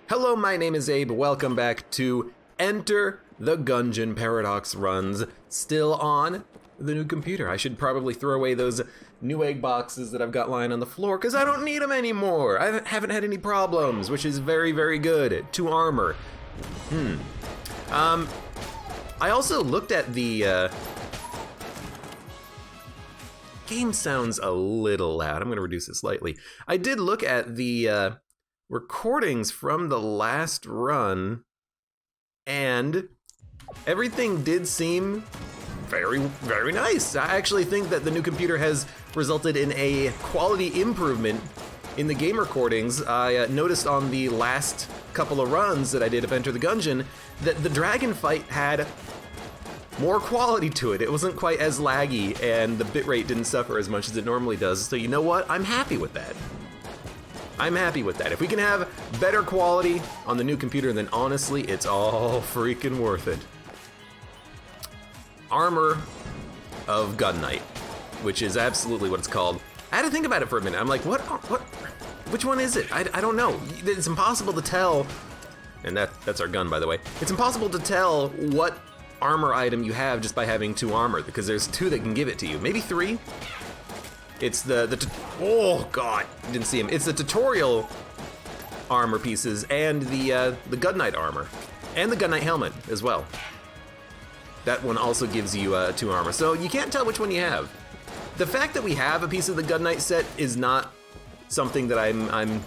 Hello, my name is Abe. Welcome back to Enter the Gungeon Paradox runs. Still on the new computer. I should probably throw away those new egg boxes that I've got lying on the floor because I don't need them anymore. I haven't had any problems, which is very, very good. 2 armor. I also looked at the game sounds a little loud. I'm going to reduce it slightly. I did look at the recordings from the last run, and everything did seem very, very nice. I actually think that the new computer has resulted in a quality improvement in the game recordings. I noticed on the last couple of runs that I did of Enter the Gungeon that the dragon fight had more quality to it. It wasn't quite as laggy, and the bitrate didn't suffer as much as it normally does. So you know what? I'm happy with that. I'm happy with that. If we can have better quality on the new computer, then honestly, it's all freaking worth it. Armor of Gun Knight, which is absolutely what it's called. I had to think about it for a minute. I'm like, which one is it? I don't know. It's impossible to tell. And that's our gun, by the way. It's impossible to tell what armor item you have just by having 2 armor, because there's 2 that can give it to you. Maybe 3? It's oh god, didn't see him. It's the tutorial armor pieces and the Gun Knight armor, and the Gun Knight helmet as well. That one also gives you 2 armor, so you can't tell which one you have. The fact that we have a piece of the Gun Knight set is not something that I'm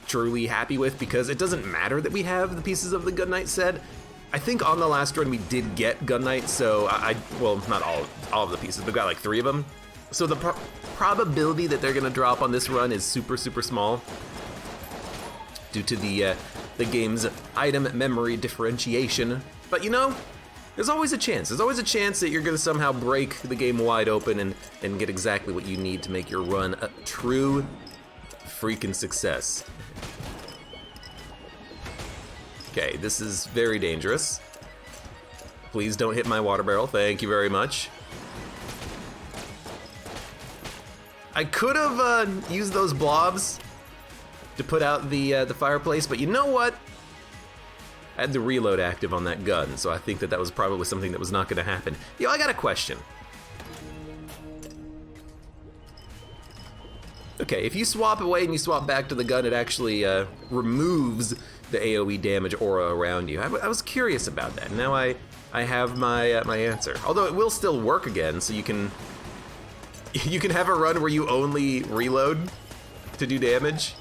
truly happy with, because it doesn't matter that we have the pieces of the Gun Knight set. I think on the last run we did get Gun Knight, so well, not all of the pieces, but got like 3 of them. So the probability that they're gonna drop on this run is super, super small due to the game's item memory differentiation. But you know, there's always a chance. There's always a chance that you're gonna somehow break the game wide open and get exactly what you need to make your run a true freaking success. Okay, this is very dangerous. Please don't hit my water barrel, thank you very much. I could have used those blobs to put out the fireplace, but you know what? I had the reload active on that gun, so I think that was probably something that was not gonna happen. Yo, I got a question. Okay, if you swap away and you swap back to the gun, it actually removes the AoE damage aura around you. I was curious about that. Now I have my my answer. Although it will still work again, so you can have a run where you only reload to do damage.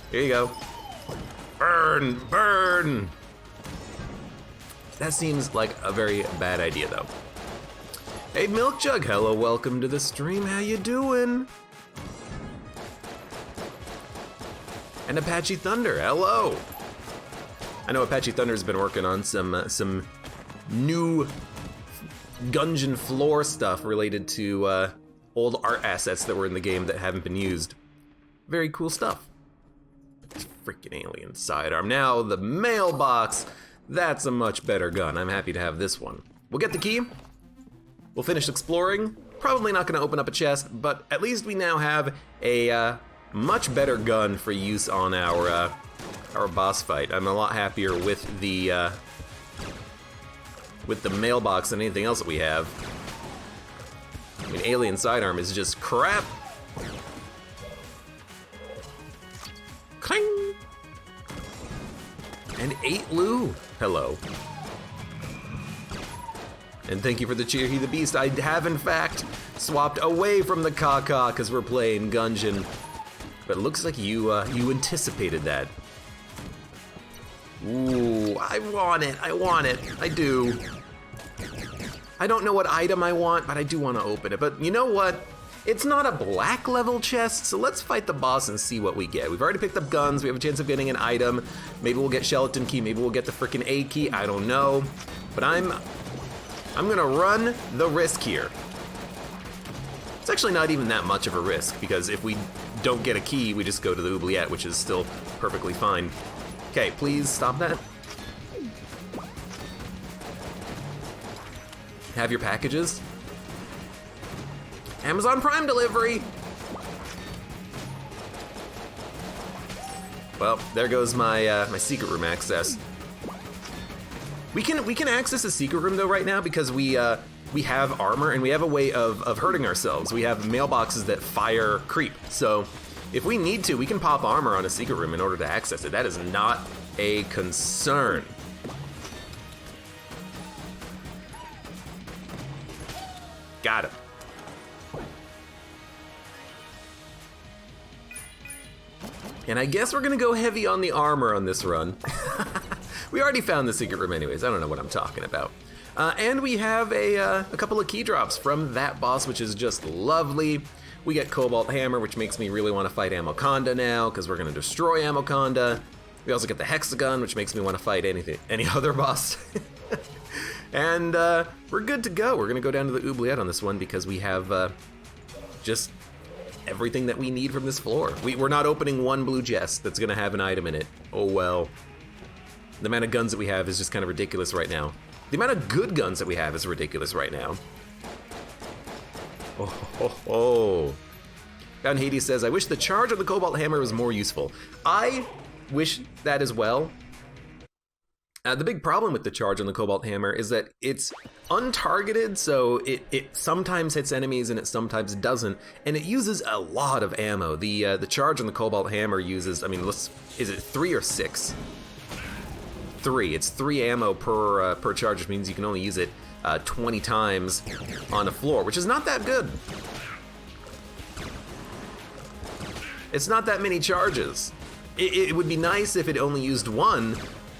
Here you go. Burn, burn. That seems like a very bad idea though. Hey Milk Jug, hello, welcome to the stream. How you doing? And Apache Thunder, hello. I know Apache Thunder's been working on some new Gungeon floor stuff related to old art assets that were in the game that haven't been used. Very cool stuff. Freaking alien sidearm. Now the mailbox. That's a much better gun. I'm happy to have this one. We'll get the key. We'll finish exploring. Probably not going to open up a chest, but at least we now have a much better gun for use on our boss fight. I'm a lot happier with the mailbox than anything else that we have. I mean, alien sidearm is just crap. Cling! And 8 Lou, hello. And thank you for the cheer, He the Beast. I have in fact swapped away from the Kaka because we're playing Gungeon. But it looks like you anticipated that. Ooh, I want it, I do. I don't know what item I want, but I do want to open it. But you know what? It's not a black level chest, so let's fight the boss and see what we get. We've already picked up guns, we have a chance of getting an item. Maybe we'll get Skeleton Key, maybe we'll get the frickin' A key, I don't know. But I'm gonna run the risk here. It's actually not even that much of a risk, because if we don't get a key, we just go to the oubliette, which is still perfectly fine. Okay, please stop that. Have your packages. Amazon Prime delivery. Well, there goes my my secret room access. We can access a secret room though right now because we have armor and we have a way of hurting ourselves. We have mailboxes that fire creep. So if we need to, we can pop armor on a secret room in order to access it. That is not a concern. Got him. And I guess we're gonna go heavy on the armor on this run. We already found the secret room anyways, I don't know what I'm talking about. And we have a couple of key drops from that boss, which is just lovely. We get Cobalt Hammer, which makes me really want to fight Amoconda now, because we're gonna destroy Amoconda. We also get the Hexagon, which makes me want to fight any other boss. And we're good to go. We're gonna go down to the oubliette on this one because we have just everything that we need from this floor. We're not opening one blue chest that's gonna have an item in it. Oh well. The amount of guns that we have is just kind of ridiculous right now. The amount of good guns that we have is ridiculous right now. Oh. Down Hades says, I wish the charge of the Cobalt Hammer was more useful. I wish that as well. The big problem with the charge on the Cobalt Hammer is that it's untargeted, so it sometimes hits enemies and it sometimes doesn't, and it uses a lot of ammo. The charge on the Cobalt Hammer uses, I mean, is it 3 or 6? 3. It's 3 ammo per charge, which means you can only use it 20 times on a floor, which is not that good. It's not that many charges. It would be nice if it only used 1,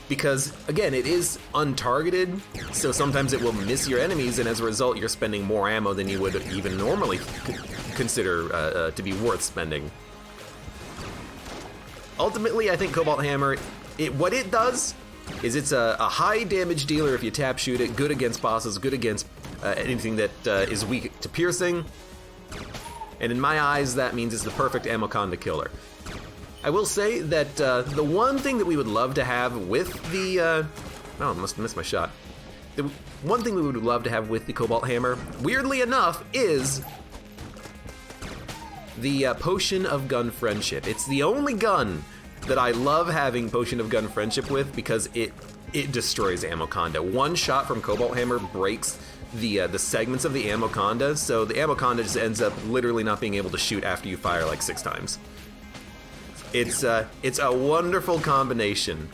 because again, it is untargeted, so sometimes it will miss your enemies, and as a result, you're spending more ammo than you would even normally consider to be worth spending. Ultimately, I think Cobalt Hammer, what it does is it's a high damage dealer if you tap shoot it, good against bosses, good against anything that is weak to piercing. And in my eyes, that means it's the perfect Amoconda killer. I will say that the one thing that we would love to have with the... oh, I must have missed my shot. The one thing we would love to have with the Cobalt Hammer, weirdly enough, is the Potion of Gun Friendship. It's the only gun that I love having Potion of Gun Friendship with because it destroys Amoconda. One shot from Cobalt Hammer breaks the segments of the Amoconda, so the Amoconda just ends up literally not being able to shoot after you fire like 6 times. It's a wonderful combination.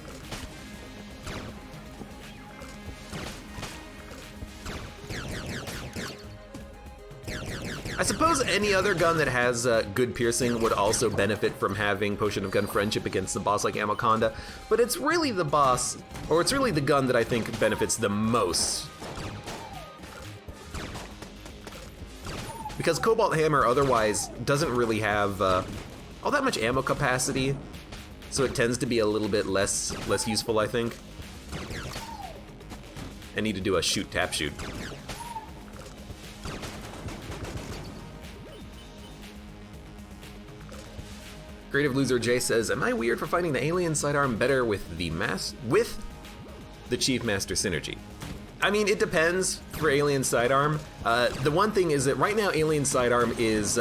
I suppose any other gun that has good piercing would also benefit from having Potion of Gun Friendship against the boss like Amoconda, but it's really the boss, or it's really the gun that I think benefits the most. Because Cobalt Hammer otherwise doesn't really have all that much ammo capacity, so it tends to be a little bit less useful, I think. I need to do a shoot tap shoot. Creative Loser J says, am I weird for finding the alien sidearm better with the Chief Master synergy? I mean, it depends for alien sidearm. The one thing is that right now alien sidearm is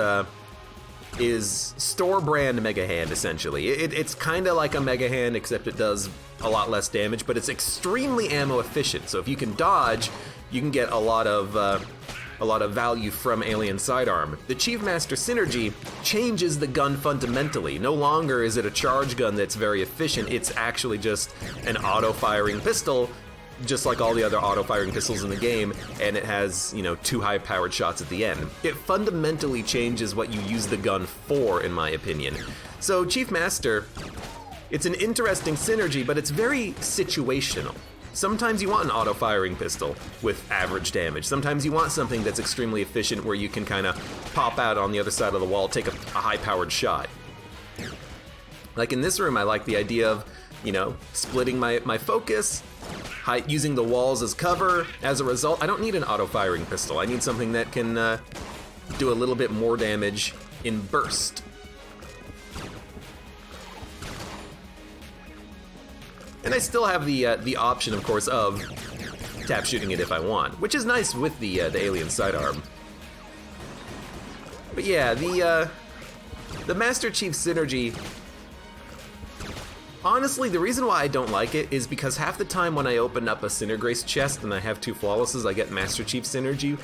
store brand Mega Hand, essentially. It's kind of like a Mega Hand, except it does a lot less damage, but it's extremely ammo efficient. So if you can dodge, you can get a lot of value from alien sidearm. The Chief Master synergy changes the gun fundamentally. No longer is it a charge gun that's very efficient, it's actually just an auto-firing pistol, just like all the other auto-firing pistols in the game, and it has, 2 high-powered shots at the end. It fundamentally changes what you use the gun for, in my opinion. So Chief Master, it's an interesting synergy, but it's very situational. Sometimes you want an auto-firing pistol with average damage. Sometimes you want something that's extremely efficient where you can kind of pop out on the other side of the wall, take a high-powered shot. Like in this room, I like the idea of, splitting my focus, using the walls as cover. As a result, I don't need an auto-firing pistol. I need something that can do a little bit more damage in burst. And I still have the option, of course, of tap shooting it if I want, which is nice with the alien sidearm. But yeah, the Master Chief synergy Honestly, the reason why I don't like it is because half the time when I open up a Cinegrace chest and I have 2 flawlesses, I get Master Chief synergy,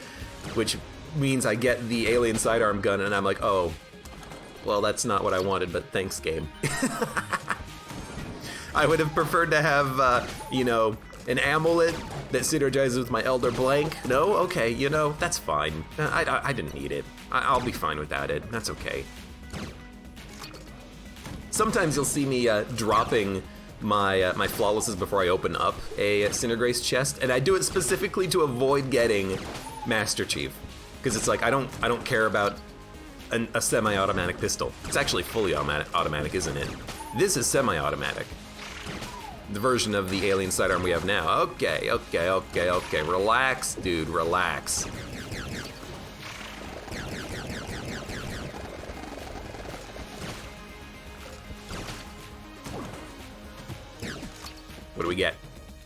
which means I get the alien sidearm gun, and I'm like, oh, well, that's not what I wanted, but thanks, game. I would have preferred to have, you know, an amulet that synergizes with my Elder Blank. No? Okay, you know, that's fine. I didn't need it. I'll be fine without it. That's okay. Sometimes you'll see me dropping my flawlesses before I open up a Cinegrace chest, and I do it specifically to avoid getting Master Chief, because it's like I don't care about a semi-automatic pistol. It's actually fully automatic, isn't it? This is semi-automatic. The version of the alien sidearm we have now. Okay. Relax, dude, relax. What do we get?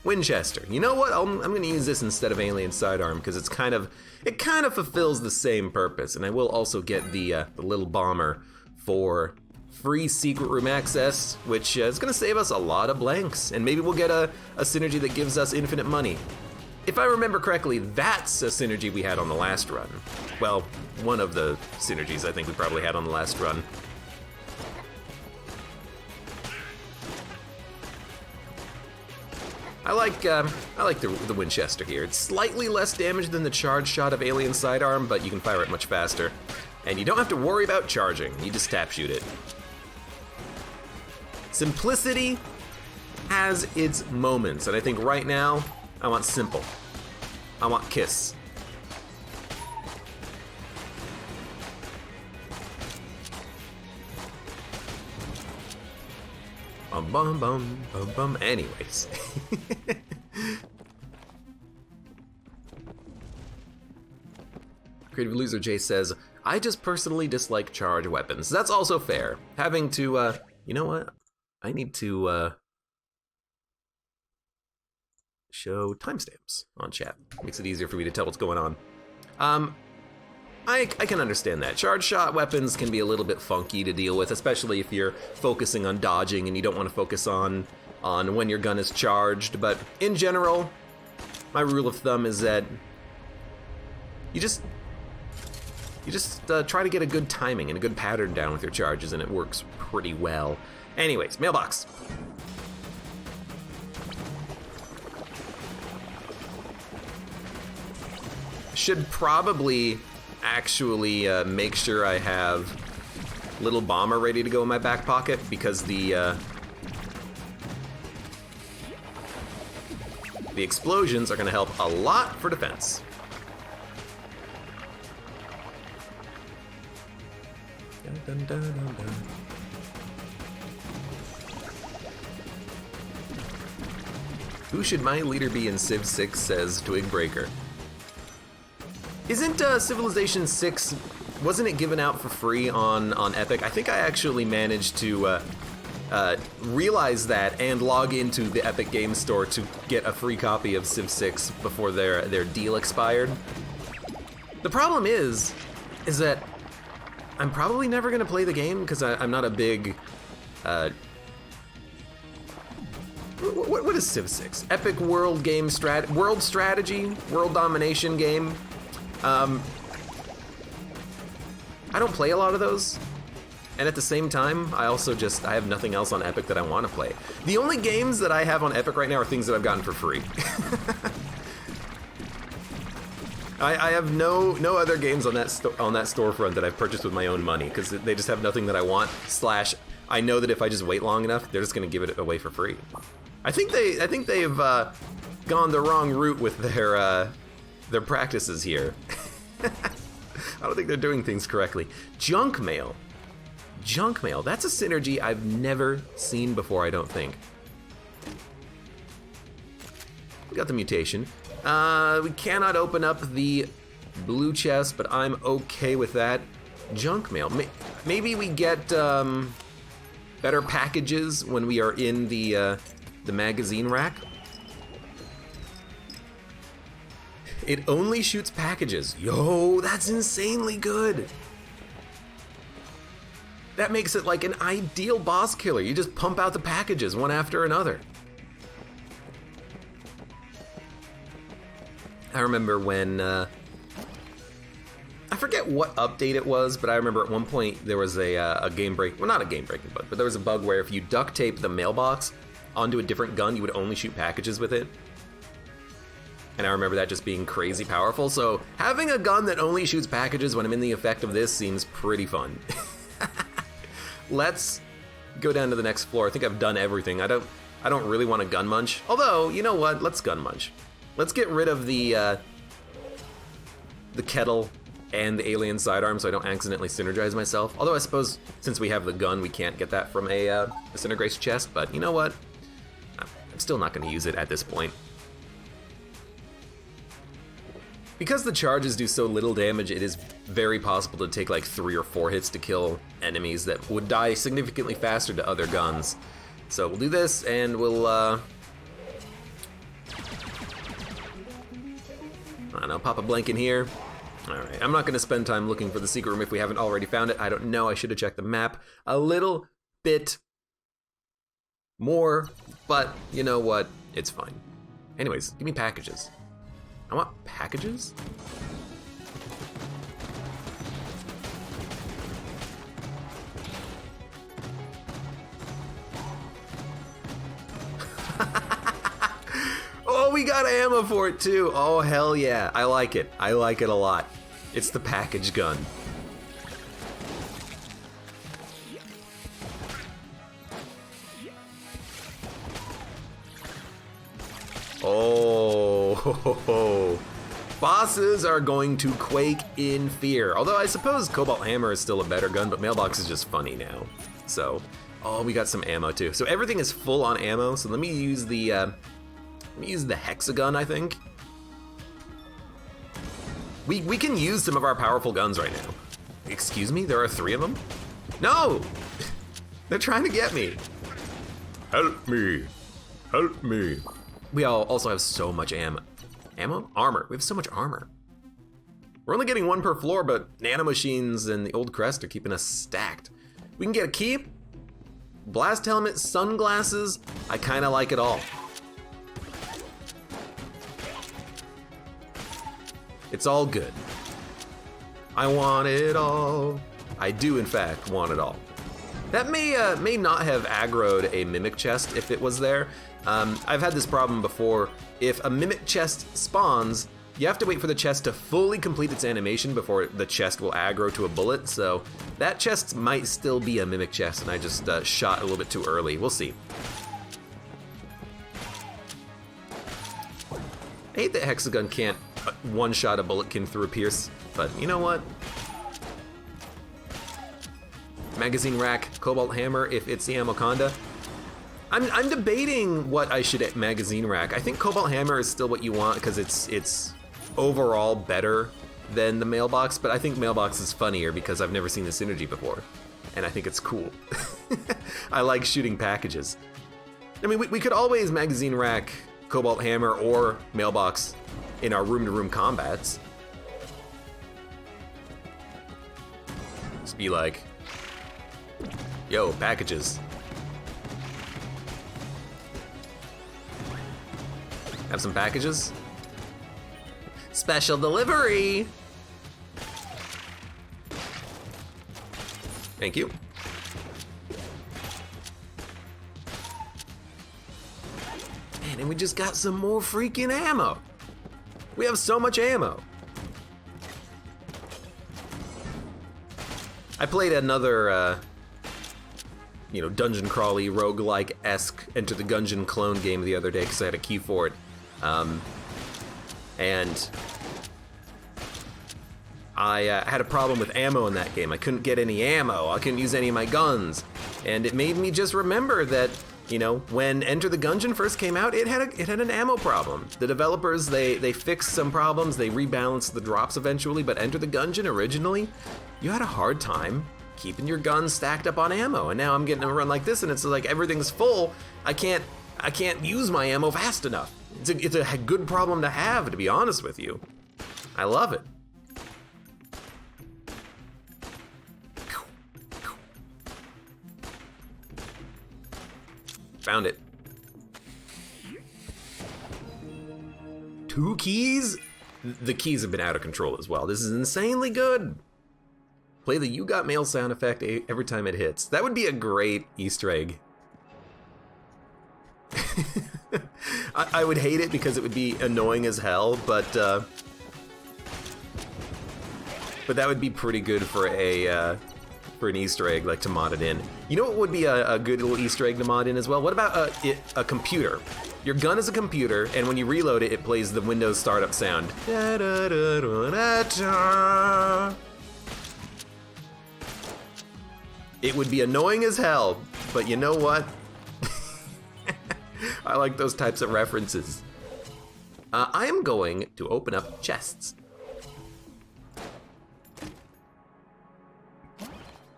Winchester. You know what? I'm gonna use this instead of alien sidearm because it kind of fulfills the same purpose. And I will also get the little bomber for free secret room access, which is gonna save us a lot of blanks. And maybe we'll get a synergy that gives us infinite money. If I remember correctly, that's a synergy we had on the last run. Well, one of the synergies I think we probably had on the last run. I like the Winchester here. It's slightly less damage than the charge shot of Alien Sidearm, but you can fire it much faster. And you don't have to worry about charging, you just tap shoot it. Simplicity has its moments, and I think right now, I want simple. I want Kiss. Bum bum bum bum. Anyways. Creative Loser J says, I just personally dislike charge weapons. That's also fair. Having to, you know what? I need to, show timestamps on chat. Makes it easier for me to tell what's going on. I can understand that. Charge shot weapons can be a little bit funky to deal with, especially if you're focusing on dodging and you don't want to focus on when your gun is charged. But in general, my rule of thumb is that you just try to get a good timing and a good pattern down with your charges, and it works pretty well. Anyways, mailbox. Should probably actually make sure I have little bomber ready to go in my back pocket, because the explosions are going to help a lot for defense. Dun, dun, dun, dun, dun. Who should my leader be in Civ 6, says Twigbreaker. Isn't Civilization 6, wasn't it given out for free on Epic? I think I actually managed to realize that and log into the Epic Games Store to get a free copy of Civ 6 before their deal expired. The problem is that I'm probably never going to play the game because I'm not a big... What is Civ 6? Epic World Game World Strategy? World Domination game? I don't play a lot of those, and at the same time, I have nothing else on Epic that I want to play. The only games that I have on Epic right now are things that I've gotten for free. I have no other games on that storefront that I've purchased with my own money, because they just have nothing that I want. / I know that if I just wait long enough, they're just going to give it away for free. I think they've gone the wrong route with their practices here. I don't think they're doing things correctly. Junk mail. Junk mail. That's a synergy I've never seen before, I don't think. We got the mutation. We cannot open up the blue chest, but I'm okay with that. Junk mail. Maybe we get better packages when we are in the magazine rack. It only shoots packages. Yo, that's insanely good. That makes it like an ideal boss killer. You just pump out the packages one after another. I remember when, I forget what update it was, but I remember at one point there was a game break, well not a game breaking bug, but there was a bug where if you duct tape the mailbox onto a different gun, you would only shoot packages with it. And I remember that just being crazy powerful, so having a gun that only shoots packages when I'm in the effect of this seems pretty fun. Let's go down to the next floor. I think I've done everything. I don't really want to gun munch. Although, you know what? Let's gun munch. Let's get rid of the kettle and the alien sidearm so I don't accidentally synergize myself. Although I suppose since we have the gun, we can't get that from a disintegrates chest, but you know what? I'm still not gonna use it at this point. Because the charges do so little damage, it is very possible to take like 3 or 4 hits to kill enemies that would die significantly faster to other guns. So we'll do this and we'll, I don't know, pop a blank in here. All right, I'm not gonna spend time looking for the secret room if we haven't already found it. I don't know, I should have checked the map a little bit more, but you know what, it's fine. Anyways, give me packages. I want packages? Oh, we got ammo for it too. Oh, hell yeah. I like it. I like it a lot. It's the package gun. Oh, bosses are going to quake in fear. Although I suppose Cobalt Hammer is still a better gun, but Mailbox is just funny now. So, oh, we got some ammo too. So everything is full on ammo. So let me use the hexagun, I think. We can use some of our powerful guns right now. Excuse me, there are 3 of them? No! They're trying to get me. Help me, help me. We all also have so much ammo. Ammo? Armor. We have so much armor. We're only getting 1 per floor, but nanomachines and the old crest are keeping us stacked. We can get a key, blast helmet, sunglasses. I kinda like it all. It's all good. I want it all. I do in fact want it all. That may not have aggroed a mimic chest if it was there. I've had this problem before. If a mimic chest spawns, you have to wait for the chest to fully complete its animation before the chest will aggro to a bullet, so that chest might still be a mimic chest and I just shot a little bit too early. We'll see. I hate that Hexagun can't one-shot a bulletkin through a pierce, but you know what? Magazine rack, Cobalt Hammer, if it's the Amoconda. I'm debating what I should magazine rack. I think Cobalt Hammer is still what you want because it's overall better than the Mailbox, but I think Mailbox is funnier because I've never seen the synergy before, and I think it's cool. I like shooting packages. I mean, we could always magazine rack Cobalt Hammer or Mailbox in our room-to-room combats. Just be like, yo, packages. Have some packages? Special delivery! Thank you. Man, and we just got some more freaking ammo. We have so much ammo. I played another, dungeon crawly, roguelike-esque Enter the Gungeon clone game the other day because I had a key for it. And I had a problem with ammo in that game. I couldn't get any ammo. I couldn't use any of my guns. And it made me just remember that, when Enter the Gungeon first came out, it had an ammo problem. The developers, they fixed some problems, they rebalanced the drops eventually, but Enter the Gungeon originally, you had a hard time keeping your guns stacked up on ammo. And now I'm getting a run like this and it's like everything's full. I can't use my ammo fast enough. It's a good problem to have, to be honest with you. I love it. Found it. 2 keys? The keys have been out of control as well. This is insanely good. Play the "You Got Mail" sound effect every time it hits. That would be a great Easter egg. I would hate it because it would be annoying as hell, but that would be pretty good for an Easter egg, like to mod it in. You know what would be a good little Easter egg to mod in as well? What about a computer? Your gun is a computer, and when you reload it, it plays the Windows startup sound. It would be annoying as hell, but you know what? I like those types of references. I am going to open up chests.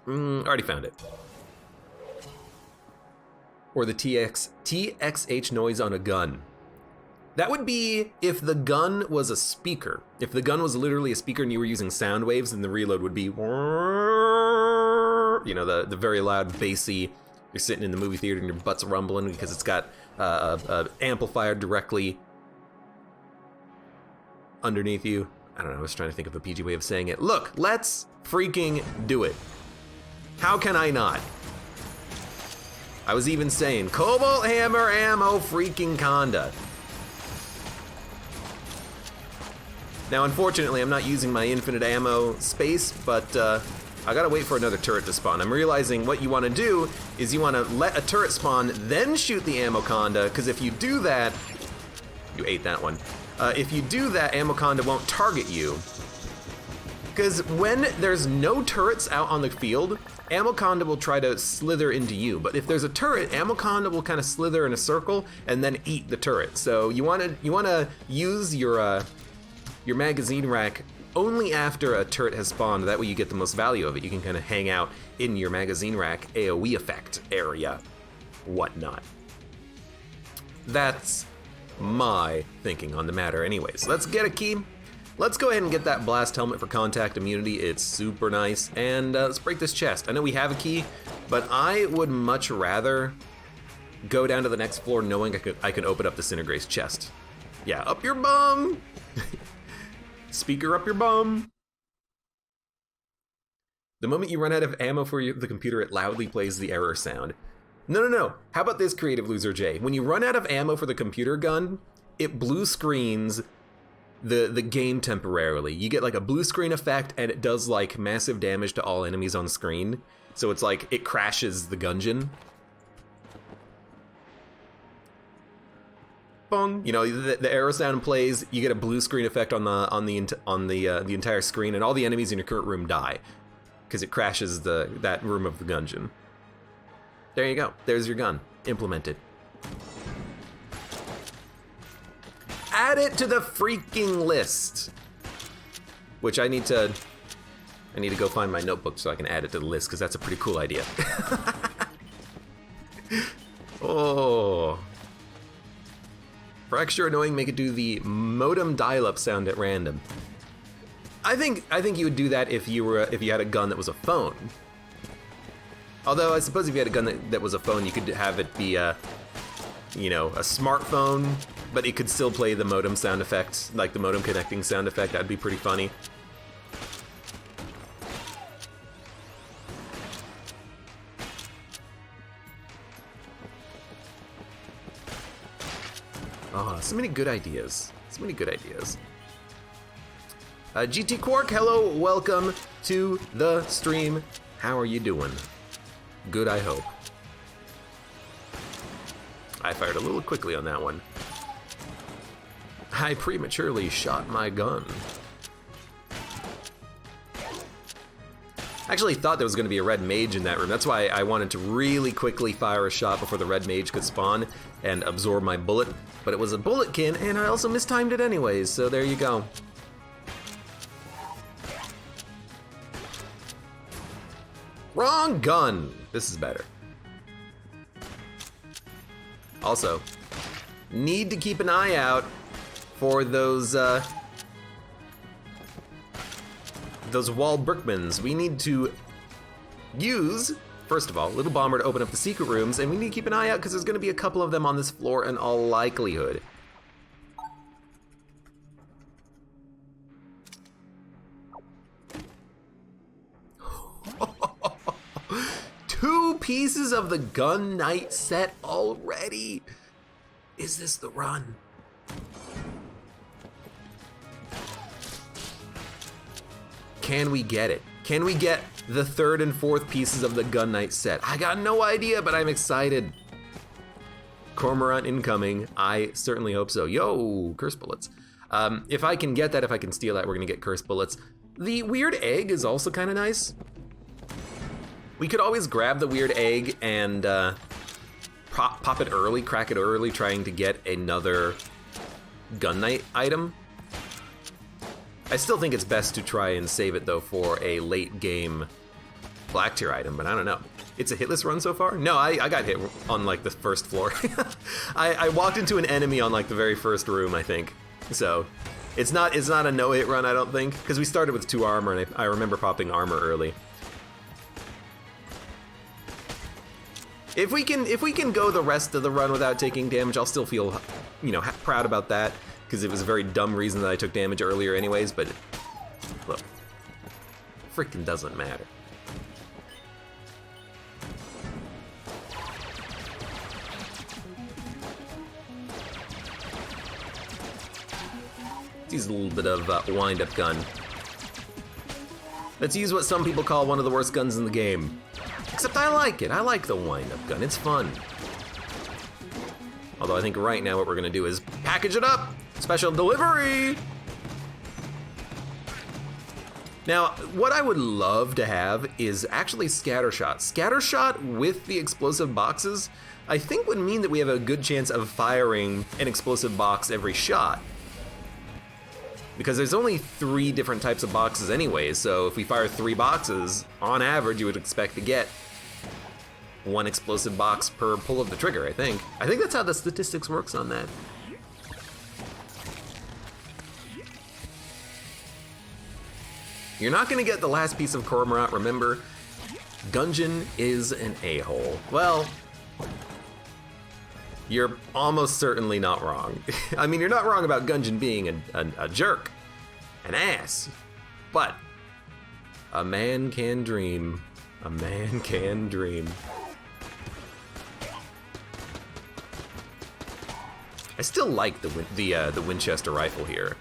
Already found it. Or the TXH noise on a gun. That would be if the gun was a speaker. If the gun was literally a speaker and you were using sound waves, then the reload would be, you know, the very loud, bassy. You're sitting in the movie theater and your butt's rumbling because it's got an amplifier directly underneath you. I don't know, I was trying to think of a PG way of saying it. Look, let's freaking do it. How can I not? I was even saying, Cobalt Hammer Ammo freaking Conda. Now, unfortunately, I'm not using my infinite ammo space, but I gotta wait for another turret to spawn. I'm realizing what you wanna do is you wanna let a turret spawn, then shoot the ammo Conda, because if you do that, you ate that one. If you do that, ammo Conda won't target you. Because when there's no turrets out on the field, ammo Conda will try to slither into you. But if there's a turret, ammo Conda will kind of slither in a circle and then eat the turret. So you wanna use your magazine rack only after a turret has spawned. That way you get the most value of it. You can kind of hang out in your magazine rack AoE effect area, whatnot. That's my thinking on the matter. Anyways, let's get a key. Let's go ahead and get that blast helmet for contact immunity. It's super nice. And let's break this chest. I know we have a key, but I would much rather go down to the next floor knowing I can open up the Cinegrace chest. Yeah, up your bum! Speaker up your bum! The moment you run out of ammo for the computer, it loudly plays the error sound. No. How about this, Creative Loser J? When you run out of ammo for the computer gun, it blue screens the game temporarily. You get like a blue screen effect, and it does like massive damage to all enemies on screen. So it's like it crashes the Gungeon. Bong. You know, the arrow sound plays. You get a blue screen effect on the entire screen, and all the enemies in your current room die because it crashes that room of the Gungeon. There you go. There's your gun implemented. Add it to the freaking list. Which I need to go find my notebook so I can add it to the list, because that's a pretty cool idea. Oh. For extra annoying, make it do the modem dial-up sound at random. I think you would do that if you had a gun that was a phone. Although I suppose if you had a gun that was a phone, you could have it be a smartphone, but it could still play the modem sound effect, like the modem connecting sound effect. That'd be pretty funny. Oh, so many good ideas. So many good ideas. GT Quark, hello, welcome to the stream. How are you doing? Good, I hope. I fired a little quickly on that one. I prematurely shot my gun. I actually thought there was going to be a red mage in that room. That's why I wanted to really quickly fire a shot before the red mage could spawn and absorb my bullet. But it was a bulletkin, and I also mistimed it anyways, so there you go. Wrong gun! This is better. Also, need to keep an eye out for those wall brickmans. We need to use first of all, Little Bomber to open up the secret rooms, and we need to keep an eye out because there's going to be a couple of them on this floor in all likelihood. Two pieces of the Gun Knight set already. Is this the run? Can we get it? Can we get the third and fourth pieces of the Gun Knight set? I got no idea, but I'm excited. Cormorant incoming. I certainly hope so. Yo, curse bullets. If I can get that, if I can steal that, we're gonna get curse bullets. The weird egg is also kind of nice. We could always grab the weird egg and pop it early, crack it early, trying to get another Gun Knight item. I still think it's best to try and save it though for a late game black tier item, but I don't know. It's a hitless run so far? No, I got hit on like the first floor. I walked into an enemy on like the very first room, I think. So it's not a no hit run, I don't think, because we started with 2 armor and I remember popping armor early. If we can go the rest of the run without taking damage, I'll still feel, you know, proud about that, because it was a very dumb reason that I took damage earlier anyways, but look, freaking doesn't matter. Let's use a little bit of wind-up gun. Let's use what some people call one of the worst guns in the game. Except I like it. I like the wind-up gun. It's fun. Although I think right now what we're gonna do is package it up. Special delivery. Now, what I would love to have is actually scattershot. Scattershot with the explosive boxes, I think would mean that we have a good chance of firing an explosive box every shot. Because there's only 3 different types of boxes anyway, so if we fire 3 boxes, on average you would expect to get 1 explosive box per pull of the trigger, I think. I think that's how the statistics works on that. You're not gonna get the last piece of Cormorant, remember? Gungeon is an a-hole. Well, you're almost certainly not wrong. I mean, you're not wrong about Gungeon being a jerk, an ass, but a man can dream. A man can dream. I still like the Winchester rifle here.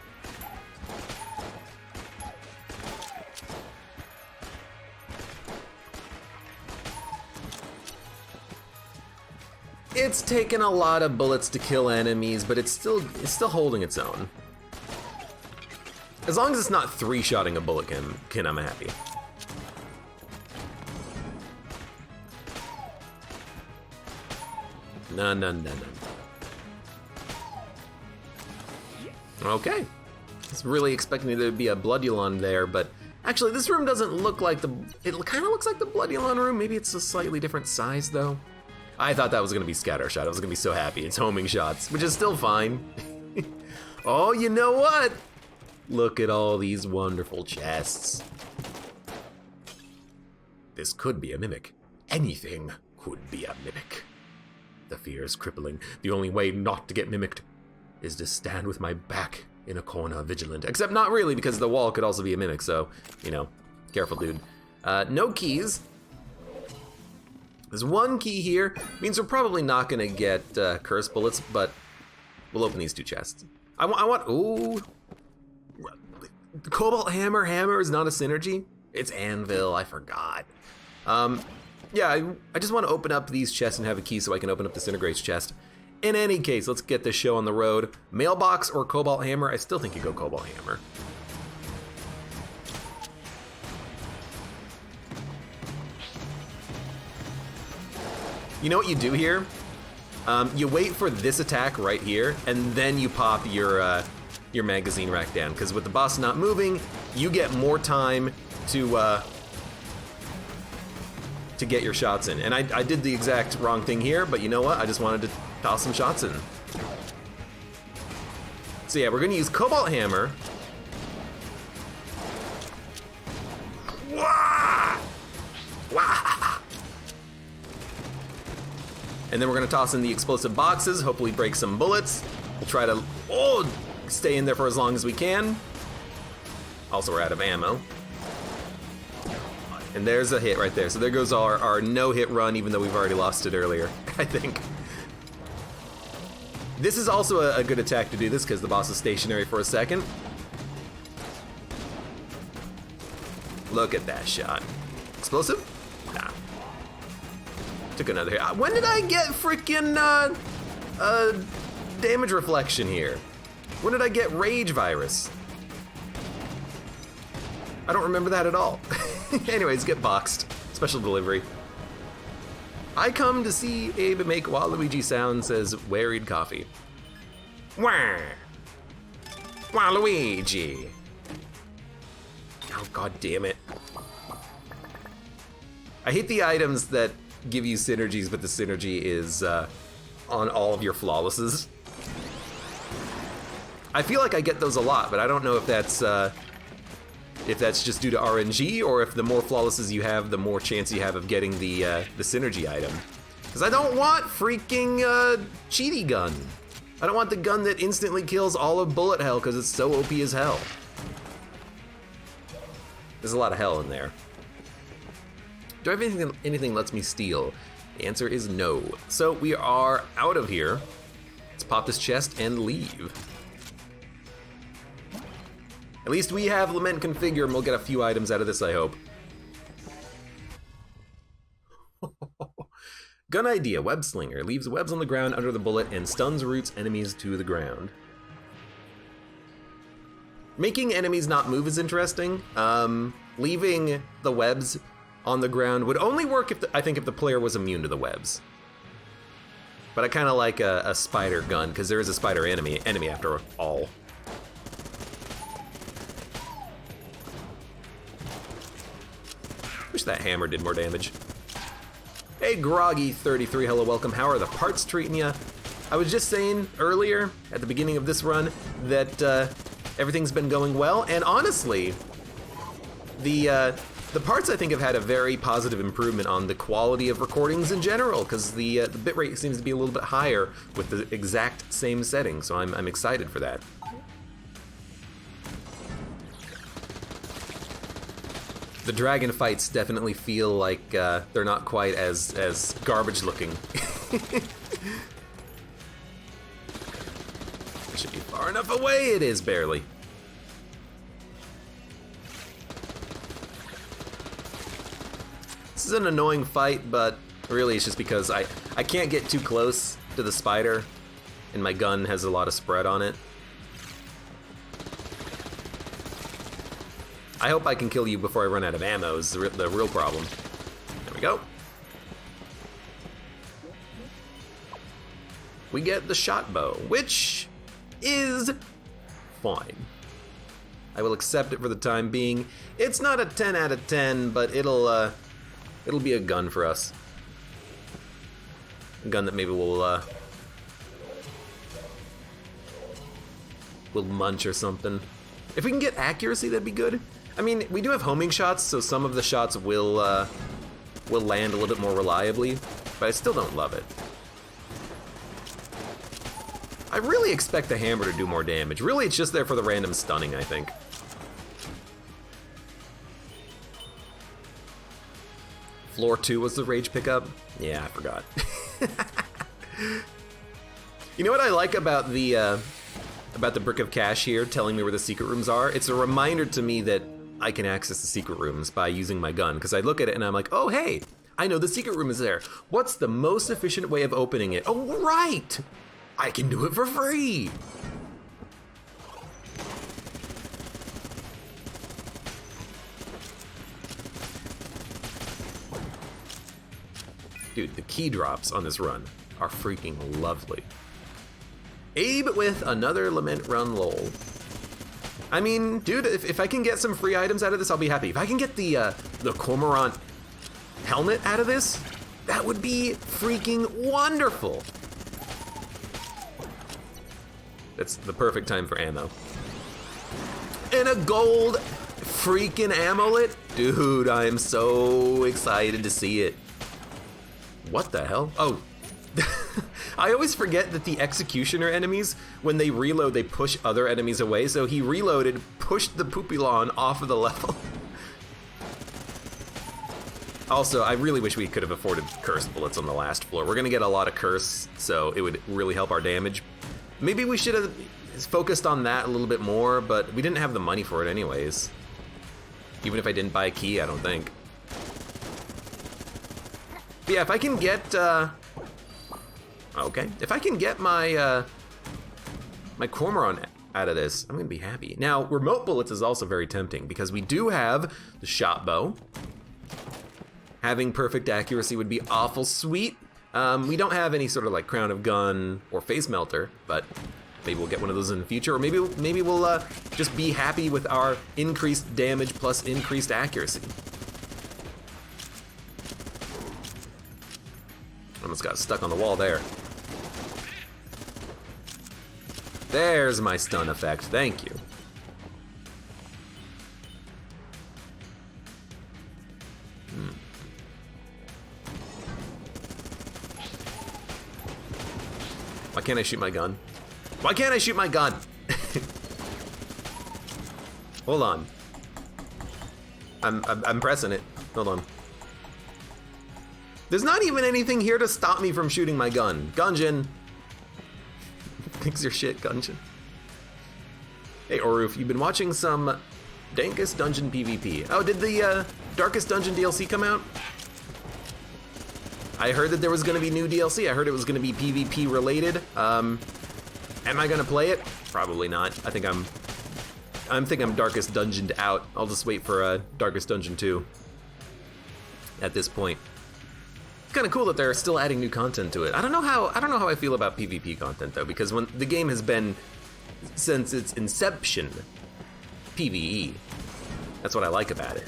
It's taken a lot of bullets to kill enemies, but it's still holding its own. As long as it's not 3-shotting a bullet can, I'm happy. No. Okay. I was really expecting there to be a Bloodulon there, but actually this room doesn't look like it kind of looks like the Bloodulon room. Maybe it's a slightly different size though. I thought that was gonna be scattershot. I was gonna be so happy. It's homing shots, which is still fine. Oh, you know what? Look at all these wonderful chests. This could be a mimic. Anything could be a mimic. The fear is crippling. The only way not to get mimicked is to stand with my back in a corner vigilant. Except not really, because the wall could also be a mimic, so, you know, careful, dude. No keys. There's 1 key here. Means we're probably not gonna get curse bullets, but we'll open these 2 chests. I want, ooh. Cobalt hammer is not a synergy. It's anvil, I forgot. Yeah, I just want to open up these chests and have a key so I can open up the Disintegrate's chest. In any case, let's get this show on the road. Mailbox or Cobalt hammer? I still think you go Cobalt hammer. You know what you do here? You wait for this attack right here, and then you pop your magazine rack down, because with the boss not moving, you get more time to get your shots in. And I did the exact wrong thing here, but you know what? I just wanted to toss some shots in. So yeah, we're gonna use Cobalt hammer. Wah! Wah! And then we're gonna toss in the explosive boxes, hopefully break some bullets. We'll try to, stay in there for as long as we can. Also, we're out of ammo. And there's a hit right there. So there goes our no-hit run, even though we've already lost it earlier, I think. This is also a good attack to do this, because the boss is stationary for a second. Look at that shot. Explosive? Nah. Took another hit. When did I get freaking damage reflection here? When did I get rage virus? I don't remember that at all. Anyways, get boxed. Special delivery. I come to see Abe make Waluigi sound, says Worried Coffee. Wah! Waluigi! Oh, god damn it. I hate the items that give you synergies, but the synergy is on all of your flawlesses. I feel like I get those a lot, but I don't know if that's just due to RNG, or if the more flawlesses you have, the more chance you have of getting the synergy item. Because I don't want freaking cheaty gun. I don't want the gun that instantly kills all of bullet hell because it's so OP as hell. There's a lot of hell in there. Do I have anything lets me steal? The answer is no. So we are out of here. Let's pop this chest and leave. At least we have Lament Configure, and we'll get a few items out of this, I hope. Gun idea, Web Slinger. Leaves webs on the ground under the bullet and stuns roots enemies to the ground. Making enemies not move is interesting. Leaving the webs on the ground would only work if I think if the player was immune to the webs. But I kind of like a spider gun, because there is a spider enemy after all. Wish that hammer did more damage. Hey, Groggy33, hello, welcome. How are the parts treating ya? I was just saying earlier, at the beginning of this run, that everything's been going well, and honestly, the parts I think have had a very positive improvement on the quality of recordings in general, because the bitrate seems to be a little bit higher with the exact same setting, so I'm excited for that. The dragon fights definitely feel like they're not quite as garbage looking. Should be far enough away, it is barely. This is an annoying fight, but really it's just because I can't get too close to the spider, and my gun has a lot of spread on it. I hope I can kill you before I run out of ammo is the real problem. There we go. We get the shot bow, which is fine. I will accept it for the time being. It's not a 10 out of 10, but it'll be a gun for us. A gun that maybe we'll munch or something. If we can get accuracy, that'd be good. I mean, we do have homing shots, so some of the shots will land a little bit more reliably, but I still don't love it. I really expect the hammer to do more damage. Really, it's just there for the random stunning, I think. Floor 2 was the rage pickup? Yeah, I forgot. You know what I like about the Brick of Cash here telling me where the secret rooms are? It's a reminder to me that I can access the secret rooms by using my gun, because I look at it and I'm like, oh hey, I know the secret room is there. What's the most efficient way of opening it? Oh right, I can do it for free. Dude, the key drops on this run are freaking lovely. Abe with another Lament run, lol. I mean, dude, if I can get some free items out of this, I'll be happy. If I can get the Cormorant helmet out of this, that would be freaking wonderful. That's the perfect time for ammo. And a gold freaking amulet? Dude, I am so excited to see it. What the hell? Oh, I always forget that the executioner enemies, when they reload, they push other enemies away. So he reloaded, pushed the Poopylon off of the level. Also, I really wish we could have afforded curse bullets on the last floor. We're gonna get a lot of curse, so it would really help our damage. Maybe we should have focused on that a little bit more, but we didn't have the money for it anyways. Even if I didn't buy a key, I don't think. But yeah, if I can get, okay. If I can get my, my Cormoran out of this, I'm gonna be happy. Now, remote bullets is also very tempting because we do have the shot bow. Having perfect accuracy would be awful sweet. We don't have any sort of like Crown of Gun or Face Melter, but maybe we'll get one of those in the future, or maybe we'll just be happy with our increased damage plus increased accuracy. Almost got stuck on the wall there. There's my stun effect, thank you. Why can't I shoot my gun? Why can't I shoot my gun? Hold on. I'm pressing it. Hold on. There's not even anything here to stop me from shooting my gun. Gungeon. Fix your shit, Gungeon. Hey, Oroof, you've been watching some Dankest Dungeon PvP. Oh, did the Darkest Dungeon DLC come out? I heard that there was gonna be new DLC. I heard it was gonna be PvP related. Am I gonna play it? Probably not. I think I'm Darkest Dungeoned out. I'll just wait for Darkest Dungeon 2 at this point. It's kind of cool that they're still adding new content to it. I don't know how I feel about PvP content though, because when the game has been since its inception PvE. That's what I like about it.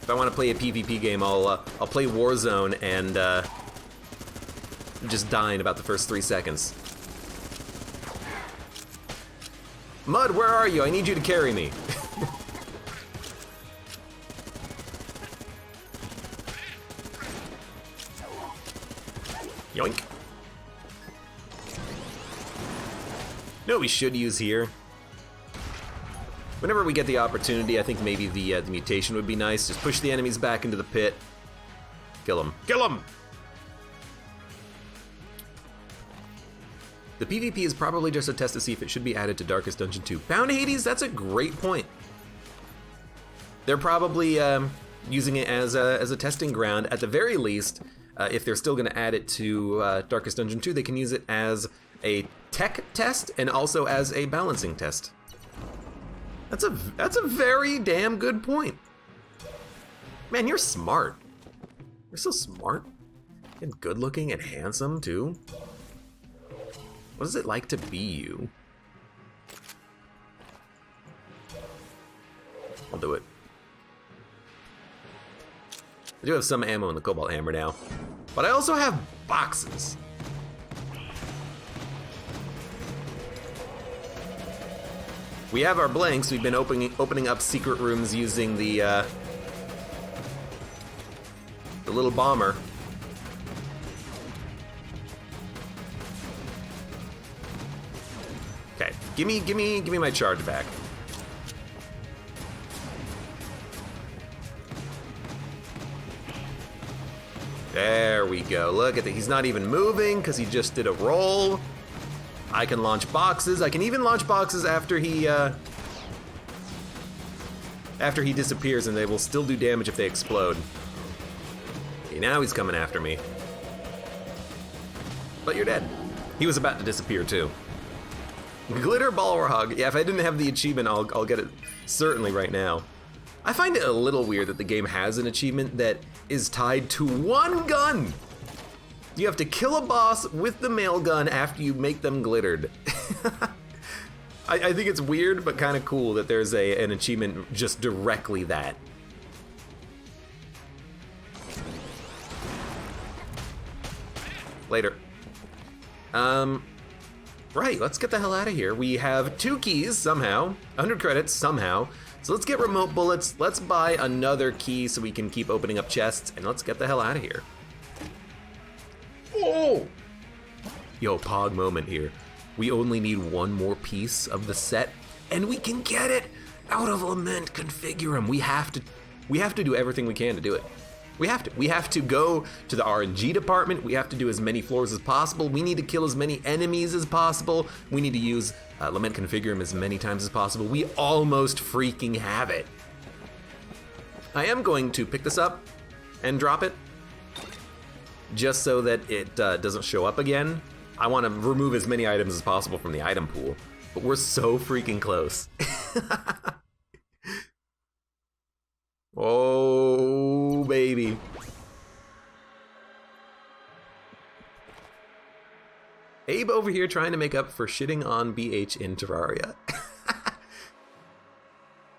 If I want to play a PvP game, I'll play Warzone and just die in about the first 3 seconds. Mud, where are you? I need you to carry me. Yoink. You know what we should use here? Whenever we get the opportunity, I think maybe the mutation would be nice. Just push the enemies back into the pit. Kill them. Kill them! The PvP is probably just a test to see if it should be added to Darkest Dungeon 2. Bound Hades, that's a great point. They're probably using it as a testing ground. At the very least, if they're still gonna add it to Darkest Dungeon 2, they can use it as a tech test and also as a balancing test. That's a very damn good point. Man, you're smart. You're so smart. And good looking and handsome too. What is it like to be you? I'll do it. I do have some ammo in the Cobalt Hammer now, but I also have boxes. We have our blanks. We've been opening up secret rooms using the little bomber. Okay, give me my charge back. There we go. Look at that. He's not even moving because he just did a roll. I can launch boxes. I can even launch boxes after he disappears, and they will still do damage if they explode. Okay, now he's coming after me. But you're dead. He was about to disappear too. Glitter Balrog. Yeah, if I didn't have the achievement, I'll get it certainly right now. I find it a little weird that the game has an achievement that is tied to one gun. You have to kill a boss with the mail gun after you make them glittered. I think it's weird, but kind of cool that there's an achievement just directly that. Later. Right, let's get the hell out of here. We have 2 keys somehow, 100 credits somehow. So let's get remote bullets, let's buy another key so we can keep opening up chests, and let's get the hell out of here. Oh! Yo, Pog moment here. We only need one more piece of the set, and we can get it out of Lament Configurum. We have to do everything we can to do it. We have to go to the RNG department. We have to do as many floors as possible. We need to kill as many enemies as possible. We need to use Lament Configurum as many times as possible. We almost freaking have it. I am going to pick this up and drop it, just so that it doesn't show up again. I want to remove as many items as possible from the item pool, but we're so freaking close. Oh, baby. Abe over here trying to make up for shitting on BH in Terraria.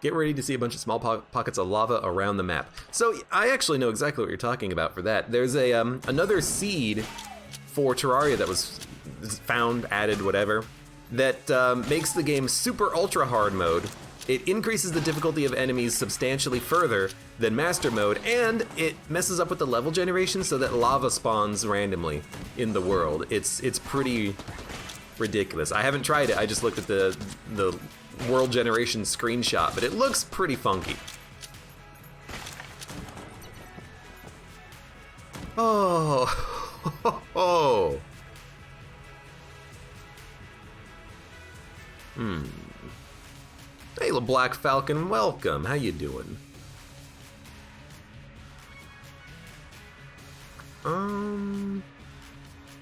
Get ready to see a bunch of small pockets of lava around the map. So I actually know exactly what you're talking about for that. There's a another seed for Terraria that was found, added, whatever, that makes the game super ultra hard mode. It increases the difficulty of enemies substantially further than Master Mode, and it messes up with the level generation so that lava spawns randomly in the world. It's pretty ridiculous. I haven't tried it, I just looked at the world generation screenshot, but it looks pretty funky. Oh. Hey, little Black Falcon, welcome. How you doing?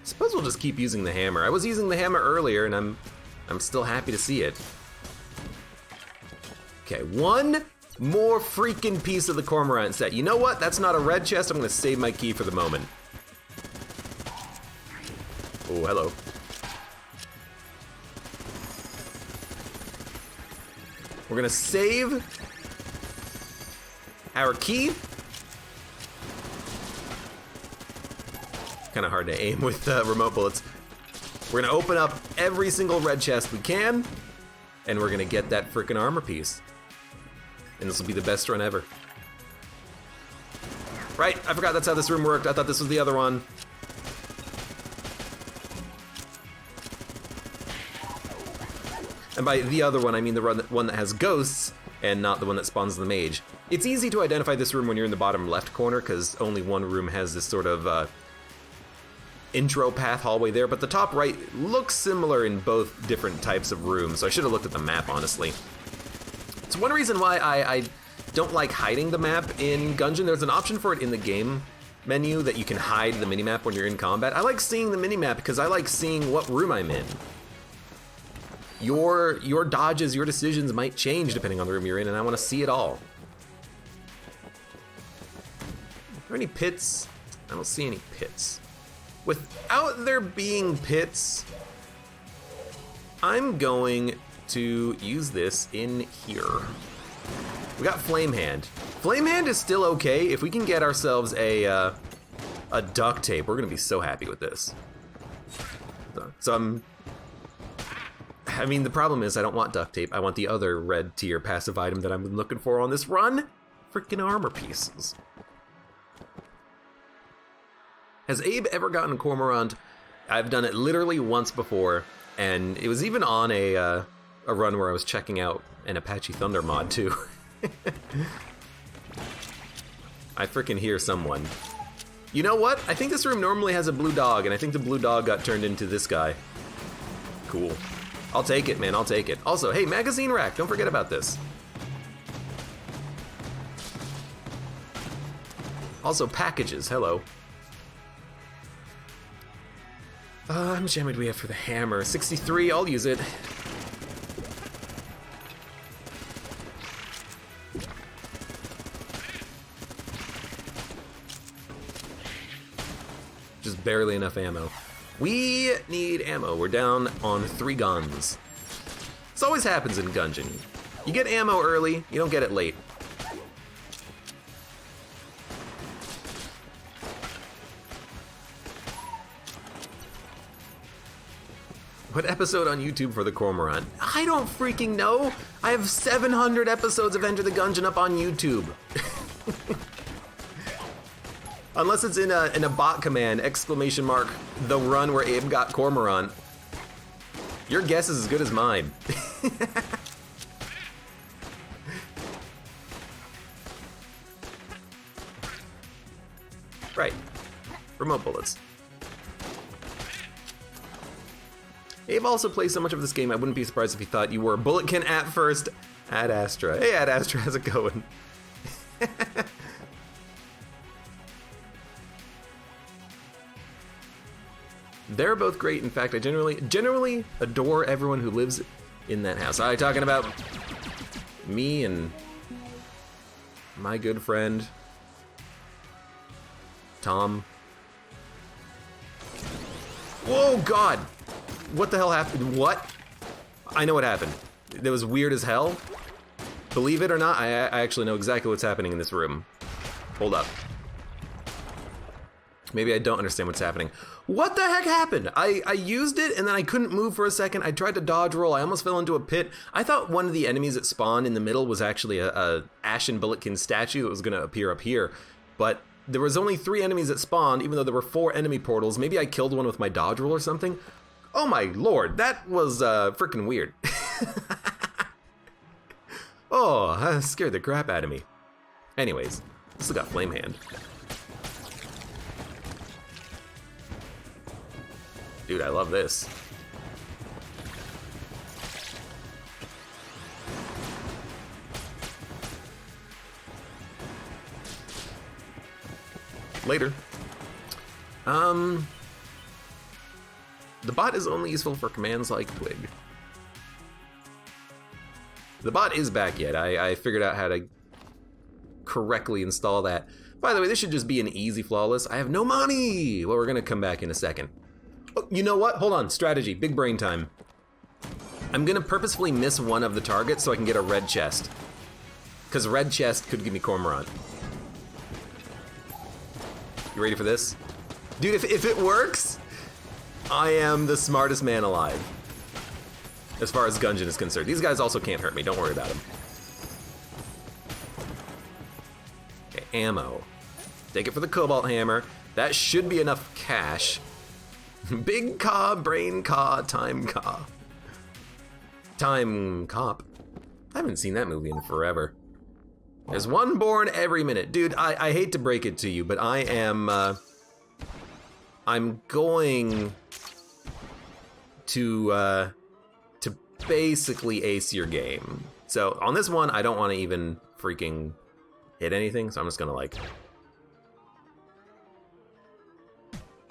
Suppose we'll just keep using the hammer. I was using the hammer earlier, and I'm still happy to see it. Okay, one more freaking piece of the Cormorant set. You know what? That's not a red chest. I'm gonna save my key for the moment. Oh, hello. We're gonna save our key. Kind of hard to aim with remote bullets. We're gonna open up every single red chest we can, and we're gonna get that frickin' armor piece. And this will be the best run ever. Right, I forgot that's how this room worked. I thought this was the other one. And by the other one, I mean the one that has ghosts and not the one that spawns the mage. It's easy to identify this room when you're in the bottom left corner because only one room has this sort of intro path hallway there, but the top right looks similar in both different types of rooms, so I should have looked at the map, honestly. It's one reason why I don't like hiding the map in Gungeon. There's an option for it in the game menu that you can hide the minimap when you're in combat. I like seeing the minimap because I like seeing what room I'm in. Your dodges, your decisions might change depending on the room you're in, and I want to see it all. Are there any pits? I don't see any pits. Without there being pits, I'm going to use this in here. We got Flame Hand. Flame Hand is still okay. If we can get ourselves a duct tape, we're gonna be so happy with this. So I mean, the problem is I don't want duct tape. I want the other red tier passive item that I've been looking for on this run. Freaking armor pieces. Has Abe ever gotten Cormorant? I've done it literally once before, and it was even on a run where I was checking out an Apache Thunder mod too. I freaking hear someone. You know what? I think this room normally has a blue dog, and I think the blue dog got turned into this guy. Cool. I'll take it, man, I'll take it. Also, hey, magazine rack, don't forget about this. Also, packages, hello. How much ammo do we have for the hammer? 63, I'll use it. Just barely enough ammo. We need ammo. We're down on 3 guns. This always happens in Gungeon. You get ammo early, you don't get it late. What episode on YouTube for the Cormorant? I don't freaking know. I have 700 episodes of Enter the Gungeon up on YouTube. Unless it's in a bot command, exclamation mark, the run where Abe got Cormorant. Your guess is as good as mine. Right. Remote bullets. Abe also plays so much of this game, I wouldn't be surprised if he thought you were Bulletkin at first. Ad Astra. Hey, Ad Astra, how's it going? They're both great. In fact, I generally adore everyone who lives in that house. Are you talking about me and my good friend Tom? Whoa, God! What the hell happened? What? I know what happened. It was weird as hell. Believe it or not, I actually know exactly what's happening in this room. Hold up. Maybe I don't understand what's happening. What the heck happened? I used it and then I couldn't move for a second. I tried to dodge roll. I almost fell into a pit. I thought one of the enemies that spawned in the middle was actually a Ashen Bulletkin statue that was going to appear up here. But there was only 3 enemies that spawned, even though there were 4 enemy portals. Maybe I killed one with my dodge roll or something. Oh my lord, that was freaking weird. Oh, that scared the crap out of me. Anyways, still got Flame Hand. Dude, I love this. Later. The bot is only useful for commands like Twig. The bot is back yet. I figured out how to correctly install that. By the way, this should just be an easy flawless. I have no money! Well, we're gonna come back in a second. Oh, you know what? Hold on, strategy, big brain time. I'm gonna purposefully miss one of the targets so I can get a red chest. Because red chest could give me Cormorant. You ready for this? Dude, if it works, I am the smartest man alive. As far as Gungeon is concerned. These guys also can't hurt me, don't worry about them. Okay, ammo. Take it for the Cobalt Hammer. That should be enough cash. Big Ka, Brain Ka, Time Ka. Time Cop. I haven't seen that movie in forever. There's one born every minute. Dude, I hate to break it to you, but I am, I'm going to basically ace your game. So on this one, I don't want to even freaking hit anything, so I'm just gonna like...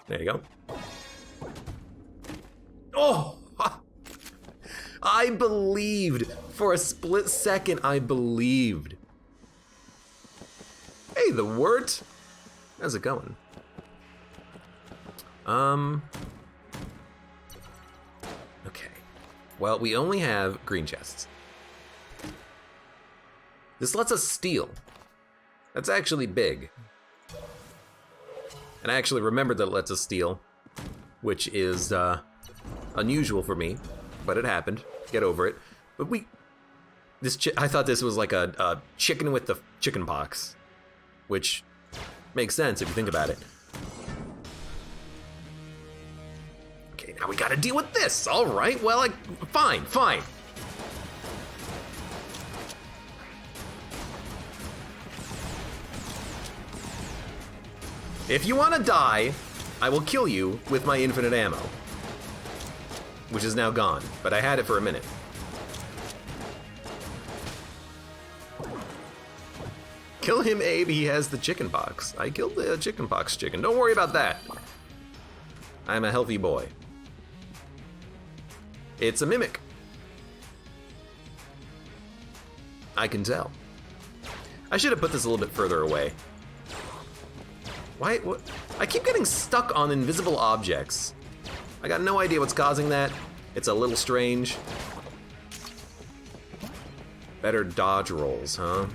There you go. Oh! I believed. For a split second, I believed. Hey, the wort. How's it going? Okay. Well, we only have green chests. This lets us steal. That's actually big. And I actually remembered that it lets us steal, which is unusual for me, but it happened. Get over it. But I thought this was like a chicken with the chicken pox, which makes sense if you think about it. Okay, now we gotta deal with this. All right, well, fine. If you want to die, I will kill you with my infinite ammo. Which is now gone, but I had it for a minute. Kill him, Abe, he has the chicken pox. I killed the chicken pox chicken. Don't worry about that. I'm a healthy boy. It's a mimic. I can tell. I should have put this a little bit further away. Why? What? I keep getting stuck on invisible objects. I got no idea what's causing that. It's a little strange. Better dodge rolls, huh?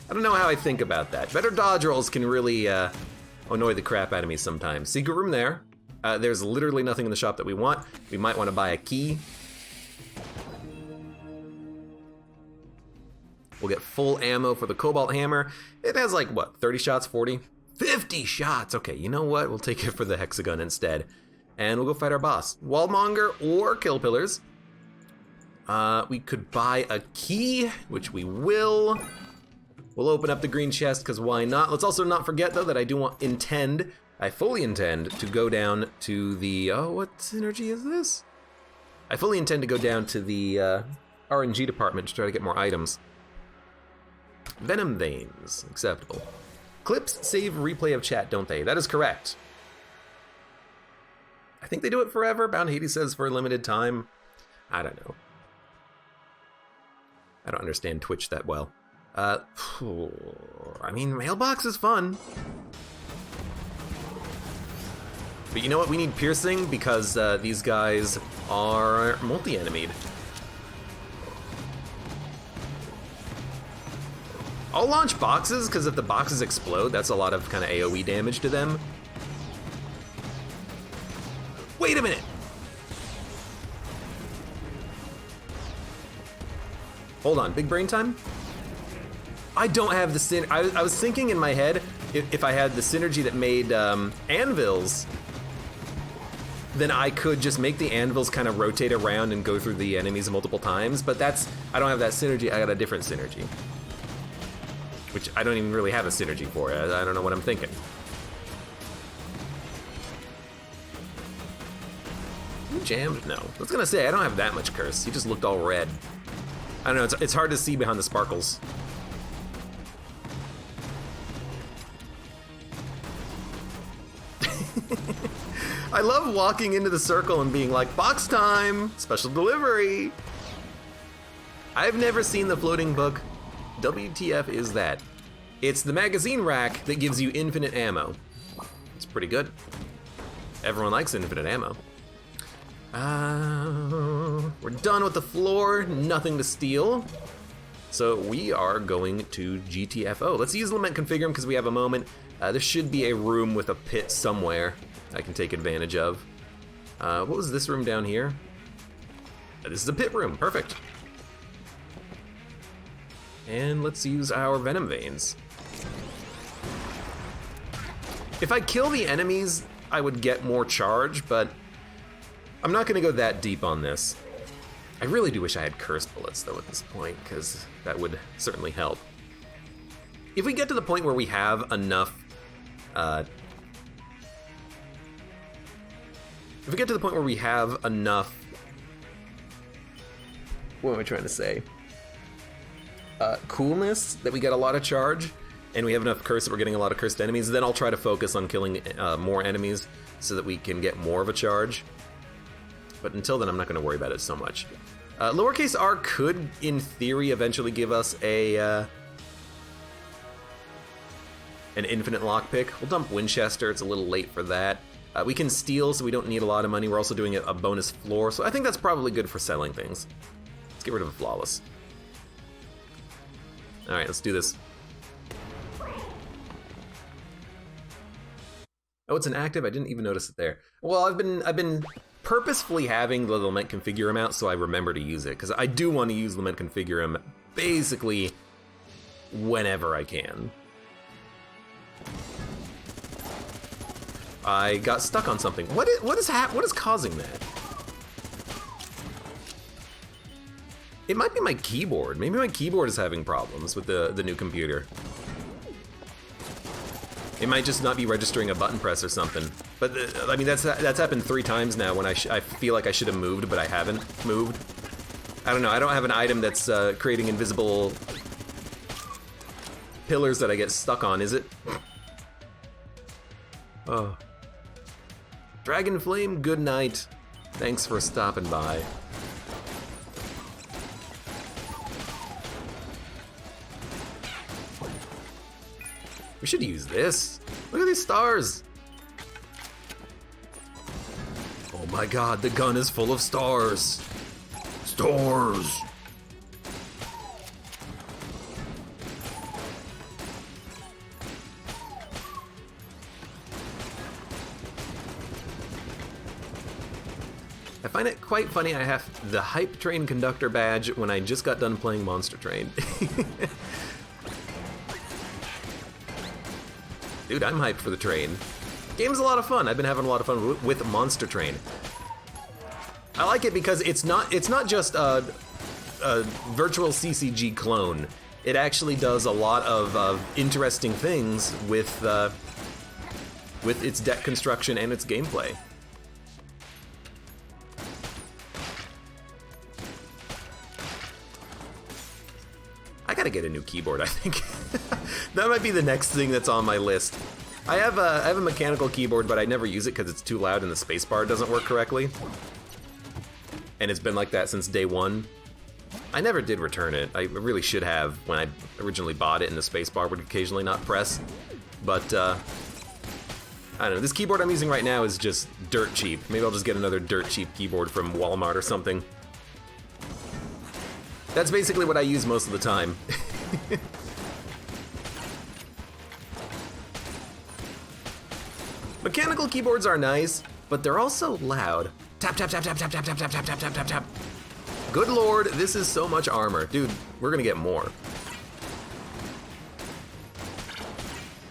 I don't know how I think about that. Better dodge rolls can really annoy the crap out of me sometimes. Secret room there. There's literally nothing in the shop that we want. We might want to buy a key. We'll get full ammo for the Cobalt Hammer. It has like, what, 30 shots, 40? 50 shots! Okay, you know what? We'll take it for the Hexagon instead. And we'll go fight our boss. Wallmonger or Kill Pillars. We could buy a key, which we will. We'll open up the green chest, because why not? Let's also not forget, though, that I fully intend to go down to the, oh, what synergy is this? I fully intend to go down to the RNG department to try to get more items. Venom Veins, acceptable. Clips save replay of chat, don't they? That is correct. I think they do it forever. Bound Hades says for a limited time. I don't know. I don't understand Twitch that well. I mean, Mailbox is fun. But you know what? We need piercing because these guys are multi-enemied. I'll launch boxes because if the boxes explode, that's a lot of kind of AoE damage to them. Wait a minute! Hold on, big brain time? I don't have the I was thinking in my head, if I had the synergy that made anvils, then I could just make the anvils kind of rotate around and go through the enemies multiple times, but I don't have that synergy, I got a different synergy. Which I don't even really have a synergy for, I don't know what I'm thinking. You jammed? No. I was gonna say, I don't have that much curse, he just looked all red. I don't know, it's hard to see behind the sparkles. I love walking into the circle and being like, box time, special delivery. I've never seen the floating book. WTF is that? It's the magazine rack that gives you infinite ammo. It's pretty good. Everyone likes infinite ammo. We're done with the floor, nothing to steal. So we are going to GTFO. Let's use Lament Configurum because we have a moment. There should be a room with a pit somewhere I can take advantage of. What was this room down here? This is a pit room, perfect. And let's use our Venom Veins. If I kill the enemies, I would get more charge, but I'm not gonna go that deep on this. I really do wish I had Curse Bullets though at this point, because that would certainly help. If we get to the point where we have enough, what am I trying to say? Coolness, that we get a lot of charge, and we have enough curse that we're getting a lot of cursed enemies, then I'll try to focus on killing more enemies so that we can get more of a charge. But until then, I'm not going to worry about it so much. Lowercase r could, in theory, eventually give us an infinite lockpick. We'll dump Winchester, it's a little late for that. We can steal, so we don't need a lot of money. We're also doing a bonus floor, so I think that's probably good for selling things. Let's get rid of a Flawless. All right, let's do this. Oh, it's an active. I didn't even notice it there. Well, I've been purposefully having the Lament Configurum out so I remember to use it, because I do want to use Lament Configurum basically whenever I can. I got stuck on something. What is causing that? It might be my keyboard. Maybe my keyboard is having problems with the new computer. It might just not be registering a button press or something. But I mean, that's happened 3 times now when I feel like I should have moved, but I haven't moved. I don't know. I don't have an item that's creating invisible pillars that I get stuck on, is it? Oh. Dragonflame, good night. Thanks for stopping by. We should use this. Look at these stars. Oh my god, the gun is full of stars. Stars. I find it quite funny I have the Hype Train Conductor badge when I just got done playing Monster Train. Dude, I'm hyped for the train. Game's a lot of fun. I've been having a lot of fun with Monster Train. I like it because it's not just a virtual CCG clone. It actually does a lot of interesting things with its deck construction and its gameplay. I gotta get a new keyboard, I think. That might be the next thing that's on my list. I have a mechanical keyboard, but I never use it because it's too loud and the spacebar doesn't work correctly. And it's been like that since day one. I never did return it. I really should have when I originally bought it, and the spacebar would occasionally not press. But, I don't know. This keyboard I'm using right now is just dirt cheap. Maybe I'll just get another dirt cheap keyboard from Walmart or something. That's basically what I use most of the time. Mechanical keyboards are nice, but they're also loud. Tap, tap, tap, tap, tap, tap, tap, tap, tap, tap, tap, tap, tap. Good lord, this is so much armor. Dude, we're gonna get more.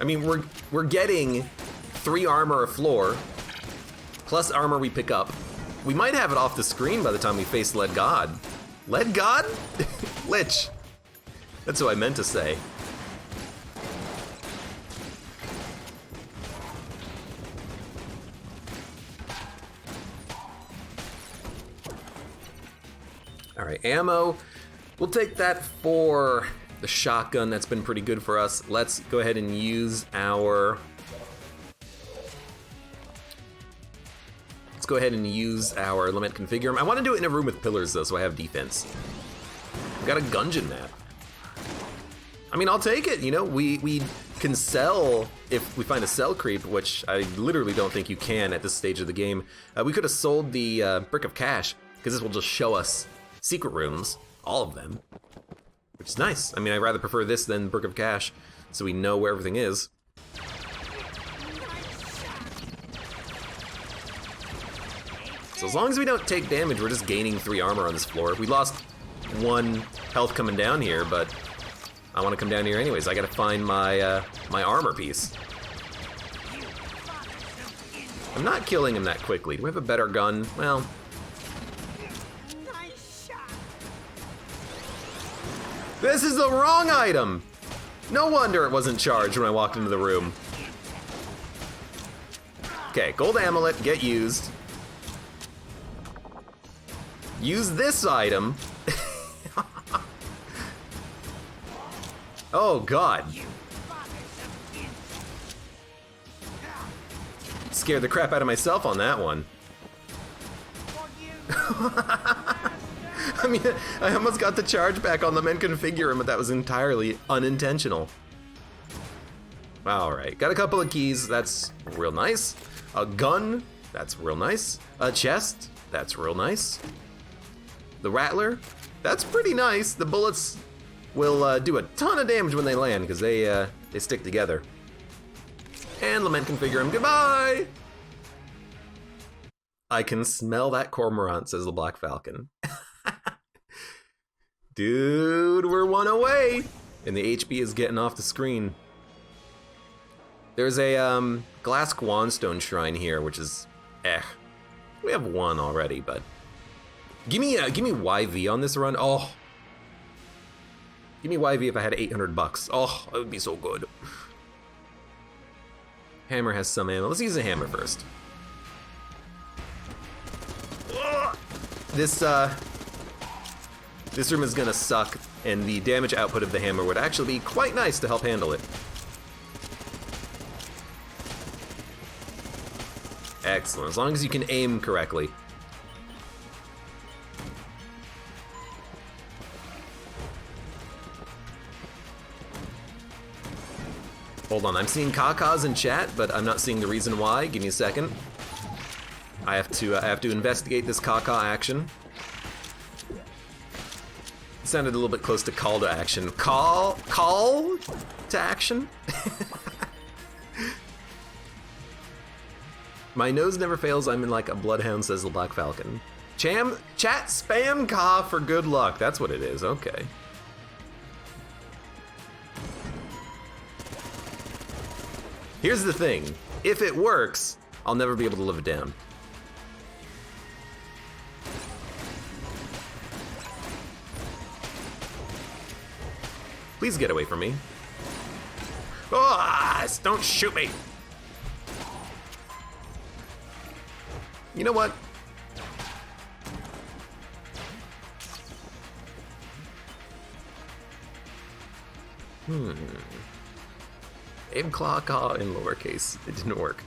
I mean, we're getting 3 armor a floor, plus armor we pick up. We might have it off the screen by the time we face Lead God. Lead God? Lich. That's what I meant to say. Alright, ammo. We'll take that for the shotgun. That's been pretty good for us. Let's go ahead and use our... Let's go ahead and use our Lament Configurum. I want to do it in a room with pillars, though, so I have defense. We've got a Gungeon map. I mean, I'll take it, you know? We can sell if we find a sell creep, which I literally don't think you can at this stage of the game. We could have sold the Brick of Cash, because this will just show us secret rooms, all of them, which is nice. I mean, I'd rather prefer this than Brick of Cash, so we know where everything is. So as long as we don't take damage, we're just gaining 3 armor on this floor. We lost 1 health coming down here, but I want to come down here anyways. I gotta find my my armor piece. I'm not killing him that quickly. Do we have a better gun? Well, this is the wrong item! No wonder it wasn't charged when I walked into the room. Okay, gold amulet, get used. Use this item. Oh god. Scared the crap out of myself on that one. I mean, I almost got the charge back on the men configuring, but that was entirely unintentional. Alright, got a couple of keys, that's real nice. A gun, that's real nice. A chest, that's real nice. The Rattler, that's pretty nice. The bullets will do a ton of damage when they land, because they stick together. And Lament Configurum, goodbye! I can smell that cormorant, says the Black Falcon. Dude, we're 1 away! And the HP is getting off the screen. There's a glass Guanstone shrine here, which is We have 1 already, but give me YV on this run. Oh, give me YV if I had $800. Oh, that would be so good. Hammer has some ammo. Let's use the hammer first. This room is gonna suck, and the damage output of the hammer would actually be quite nice to help handle it. Excellent, as long as you can aim correctly. Hold on, I'm seeing Kakas in chat, but I'm not seeing the reason why. Give me a second. I have to investigate this Kaka action. It sounded a little bit close to call to action. Call to action? My nose never fails, I'm in like a bloodhound, says the Black Falcon. Chat spam Ka for good luck. That's what it is. Okay. Here's the thing. If it works, I'll never be able to live it down. Please get away from me. Oh, don't shoot me. You know what? AbeClancy in lowercase. It didn't work.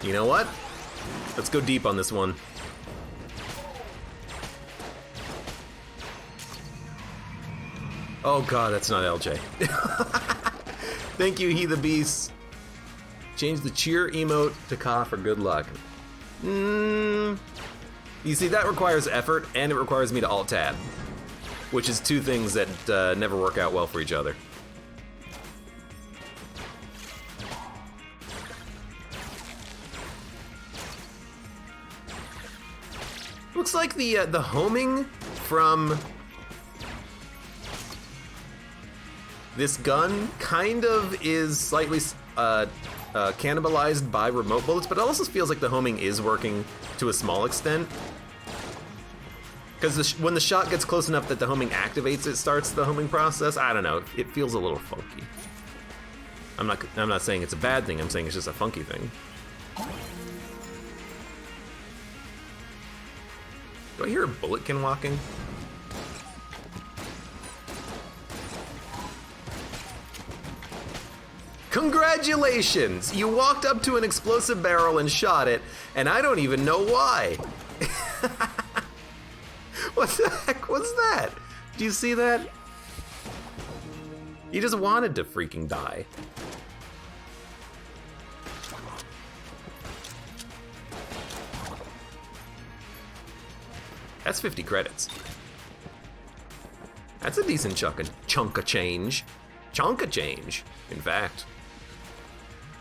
You know what? Let's go deep on this one. Oh god, that's not LJ. Thank you, He the Beast. Change the cheer emote to Ka for good luck. You see, that requires effort, and it requires me to alt-tab, which is two things that never work out well for each other. Looks like the homing from this gun kind of is slightly cannibalized by remote bullets, but it also feels like the homing is working to a small extent. Because when the shot gets close enough that the homing activates, it starts the homing process. I don't know, it feels a little funky. I'm not saying it's a bad thing, I'm saying it's just a funky thing. Do I hear a bulletkin walking? Congratulations! You walked up to an explosive barrel and shot it, and I don't even know why. What the heck was that? Do you see that? You just wanted to freaking die. That's 50 credits. That's a decent chunk of change. Chunk of change, in fact.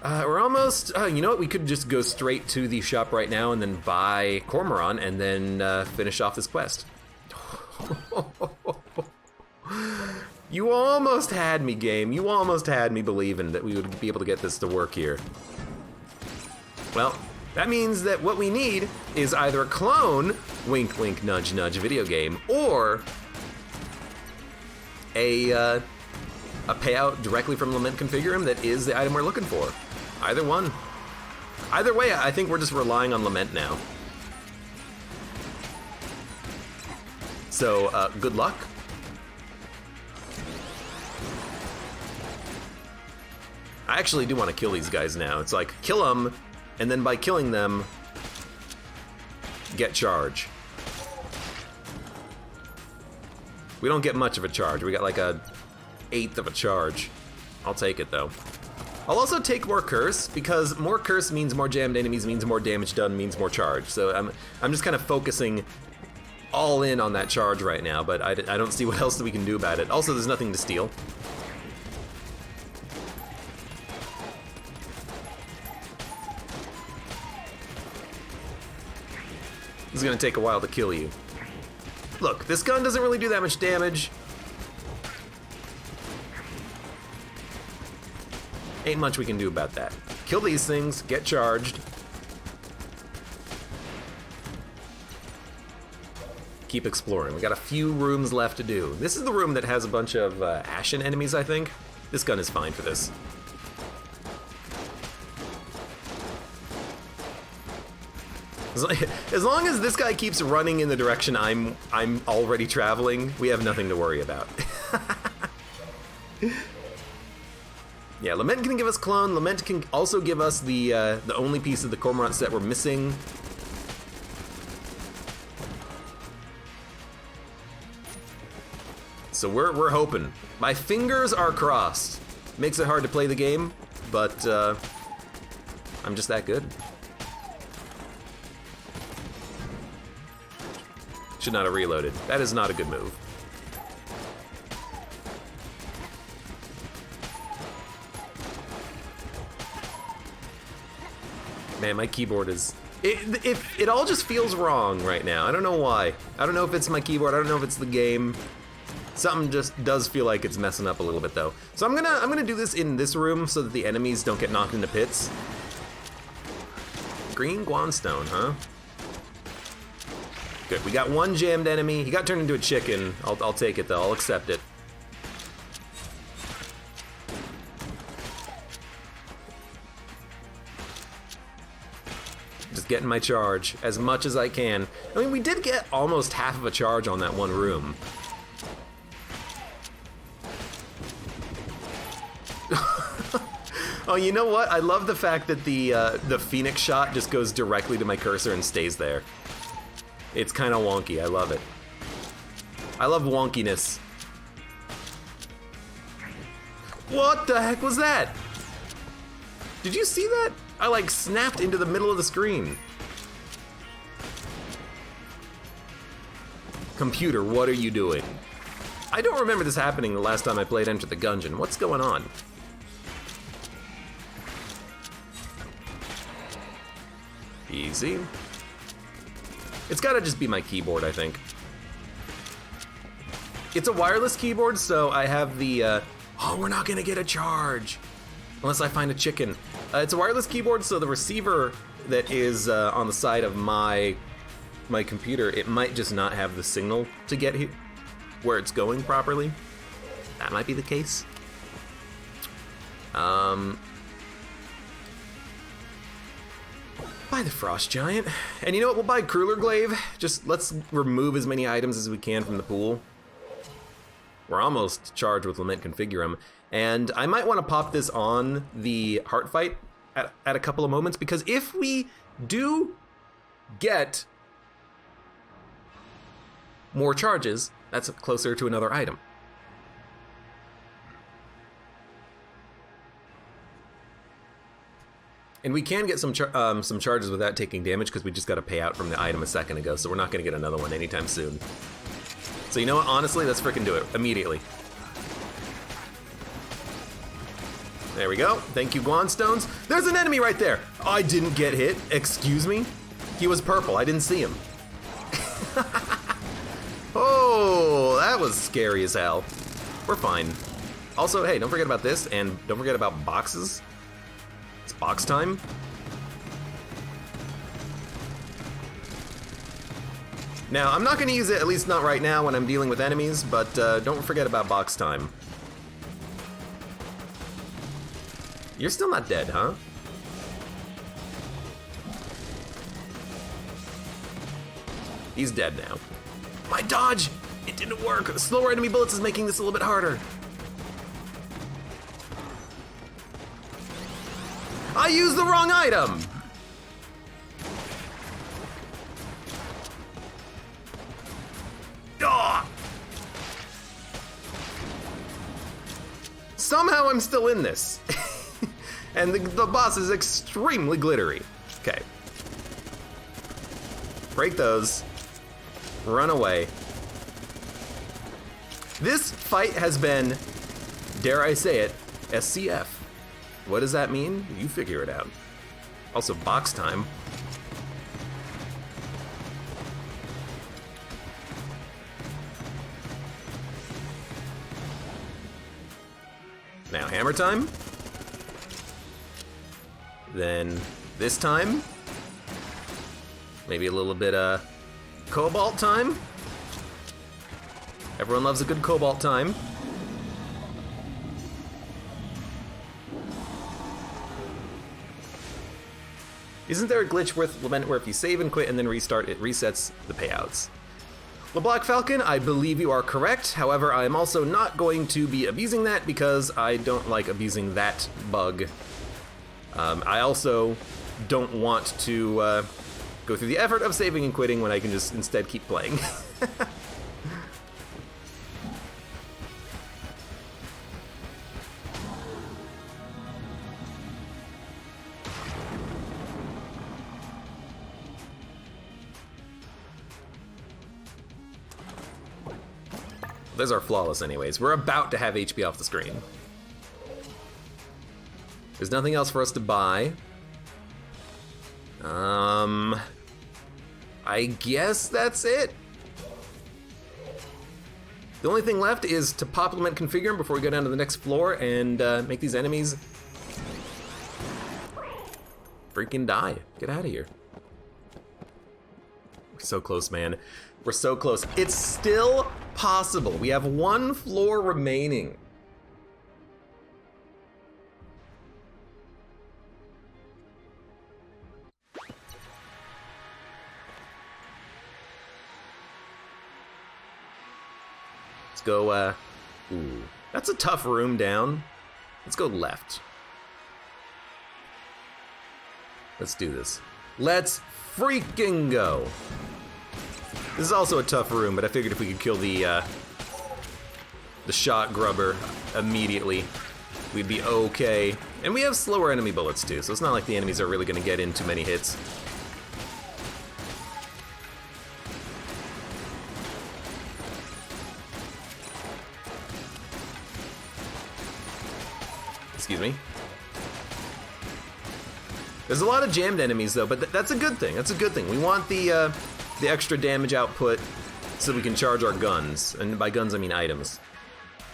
We're almost, you know what, we could just go straight to the shop right now and then buy Cormoran and then finish off this quest. You almost had me, game. You almost had me believing that we would be able to get this to work here. Well, that means that what we need is either a clone, wink wink nudge nudge video game, or a payout directly from Lament Configurum that is the item we're looking for. Either one. Either way, I think we're just relying on Lament now. So, good luck. I actually do want to kill these guys now. It's like, kill them, and then by killing them, get charge. We don't get much of a charge. We got like a 1/8 of a charge. I'll take it though. I'll also take more curse, because more curse means more jammed enemies, means more damage done, means more charge. So I'm just kind of focusing all in on that charge right now, but I don't see what else that we can do about it. Also, there's nothing to steal. This is gonna take a while to kill you. Look, this gun doesn't really do that much damage. Ain't much we can do about that. Kill these things, get charged. Keep exploring. We got a few rooms left to do. This is the room that has a bunch of ashen enemies, I think. This gun is fine for this. As long as this guy keeps running in the direction I'm already traveling, we have nothing to worry about. Yeah, Lament can give us clone. Lament can also give us the only piece of the Cormorant set we're missing. So we're hoping. My fingers are crossed. Makes it hard to play the game, but I'm just that good. Should not have reloaded. That is not a good move. Man, my keyboard is... It all just feels wrong right now. I don't know why. I don't know if it's my keyboard. I don't know if it's the game. Something just does feel like it's messing up a little bit though. So I'm gonna do this in this room so that the enemies don't get knocked into pits. Green Guanstone, huh? Good. We got one jammed enemy. He got turned into a chicken. I'll take it though. I'll accept it. Just getting my charge as much as I can. I mean, we did get almost half of a charge on that one room. Oh, you know what? I love the fact that the Phoenix shot just goes directly to my cursor and stays there. It's kind of wonky. I love it. I love wonkiness. What the heck was that? Did you see that? I like snapped into the middle of the screen. Computer, what are you doing? I don't remember this happening the last time I played Enter the Gungeon. What's going on? Easy. It's gotta just be my keyboard, I think. It's a wireless keyboard, so I have the, oh, we're not gonna get a charge. Unless I find a chicken. It's a wireless keyboard, so the receiver that is on the side of my computer, it might just not have the signal to get here where it's going properly. That might be the case. Buy the Frost Giant. And you know what? We'll buy Crueler Glaive. Just let's remove as many items as we can from the pool. We're almost charged with Lament Configurum. And I might want to pop this on the Heart Fight at a couple of moments, because if we do get more charges, that's closer to another item. And we can get some charges without taking damage, because we just got to pay out from the item a second ago, so we're not going to get another one anytime soon. So you know what? Honestly, let's freaking do it immediately. There we go. Thank you, Guanstones. There's an enemy right there. I didn't get hit. Excuse me? He was purple. I didn't see him. Oh, that was scary as hell. We're fine. Also, hey, don't forget about this, and don't forget about boxes. It's box time. Now, I'm not going to use it, at least not right now when I'm dealing with enemies, but don't forget about box time. You're still not dead, huh? He's dead now. My dodge! It didn't work! Slower enemy bullets is making this a little bit harder. I used the wrong item! Ah! Somehow I'm still in this. And the boss is extremely glittery. Okay. Break those. Run away. This fight has been, dare I say it, SCF. What does that mean? You figure it out. Also, box time. Now, hammer time. Then this time, maybe a little bit of cobalt time. Everyone loves a good cobalt time. Isn't there a glitch with Lament where if you save and quit and then restart, it resets the payouts? LeBlack Falcon, I believe you are correct. However, I am also not going to be abusing that because I don't like abusing that bug. I also don't want to go through the effort of saving and quitting when I can just instead keep playing. Those are flawless anyways. We're about to have HP off the screen. There's nothing else for us to buy. I guess that's it. The only thing left is to pop Lament Configure before we go down to the next floor and make these enemies freaking die. Get out of here. We're so close, man. We're so close. It's still possible. We have one floor remaining. Let's go, ooh. That's a tough room down. Let's go left. Let's do this. Let's freaking go. This is also a tough room, but I figured if we could kill the shot grubber immediately, we'd be okay. And we have slower enemy bullets too, so it's not like the enemies are really gonna get in too many hits. Excuse me. There's a lot of jammed enemies though, but that's a good thing. That's a good thing. We want the extra damage output so we can charge our guns. And by guns, I mean items.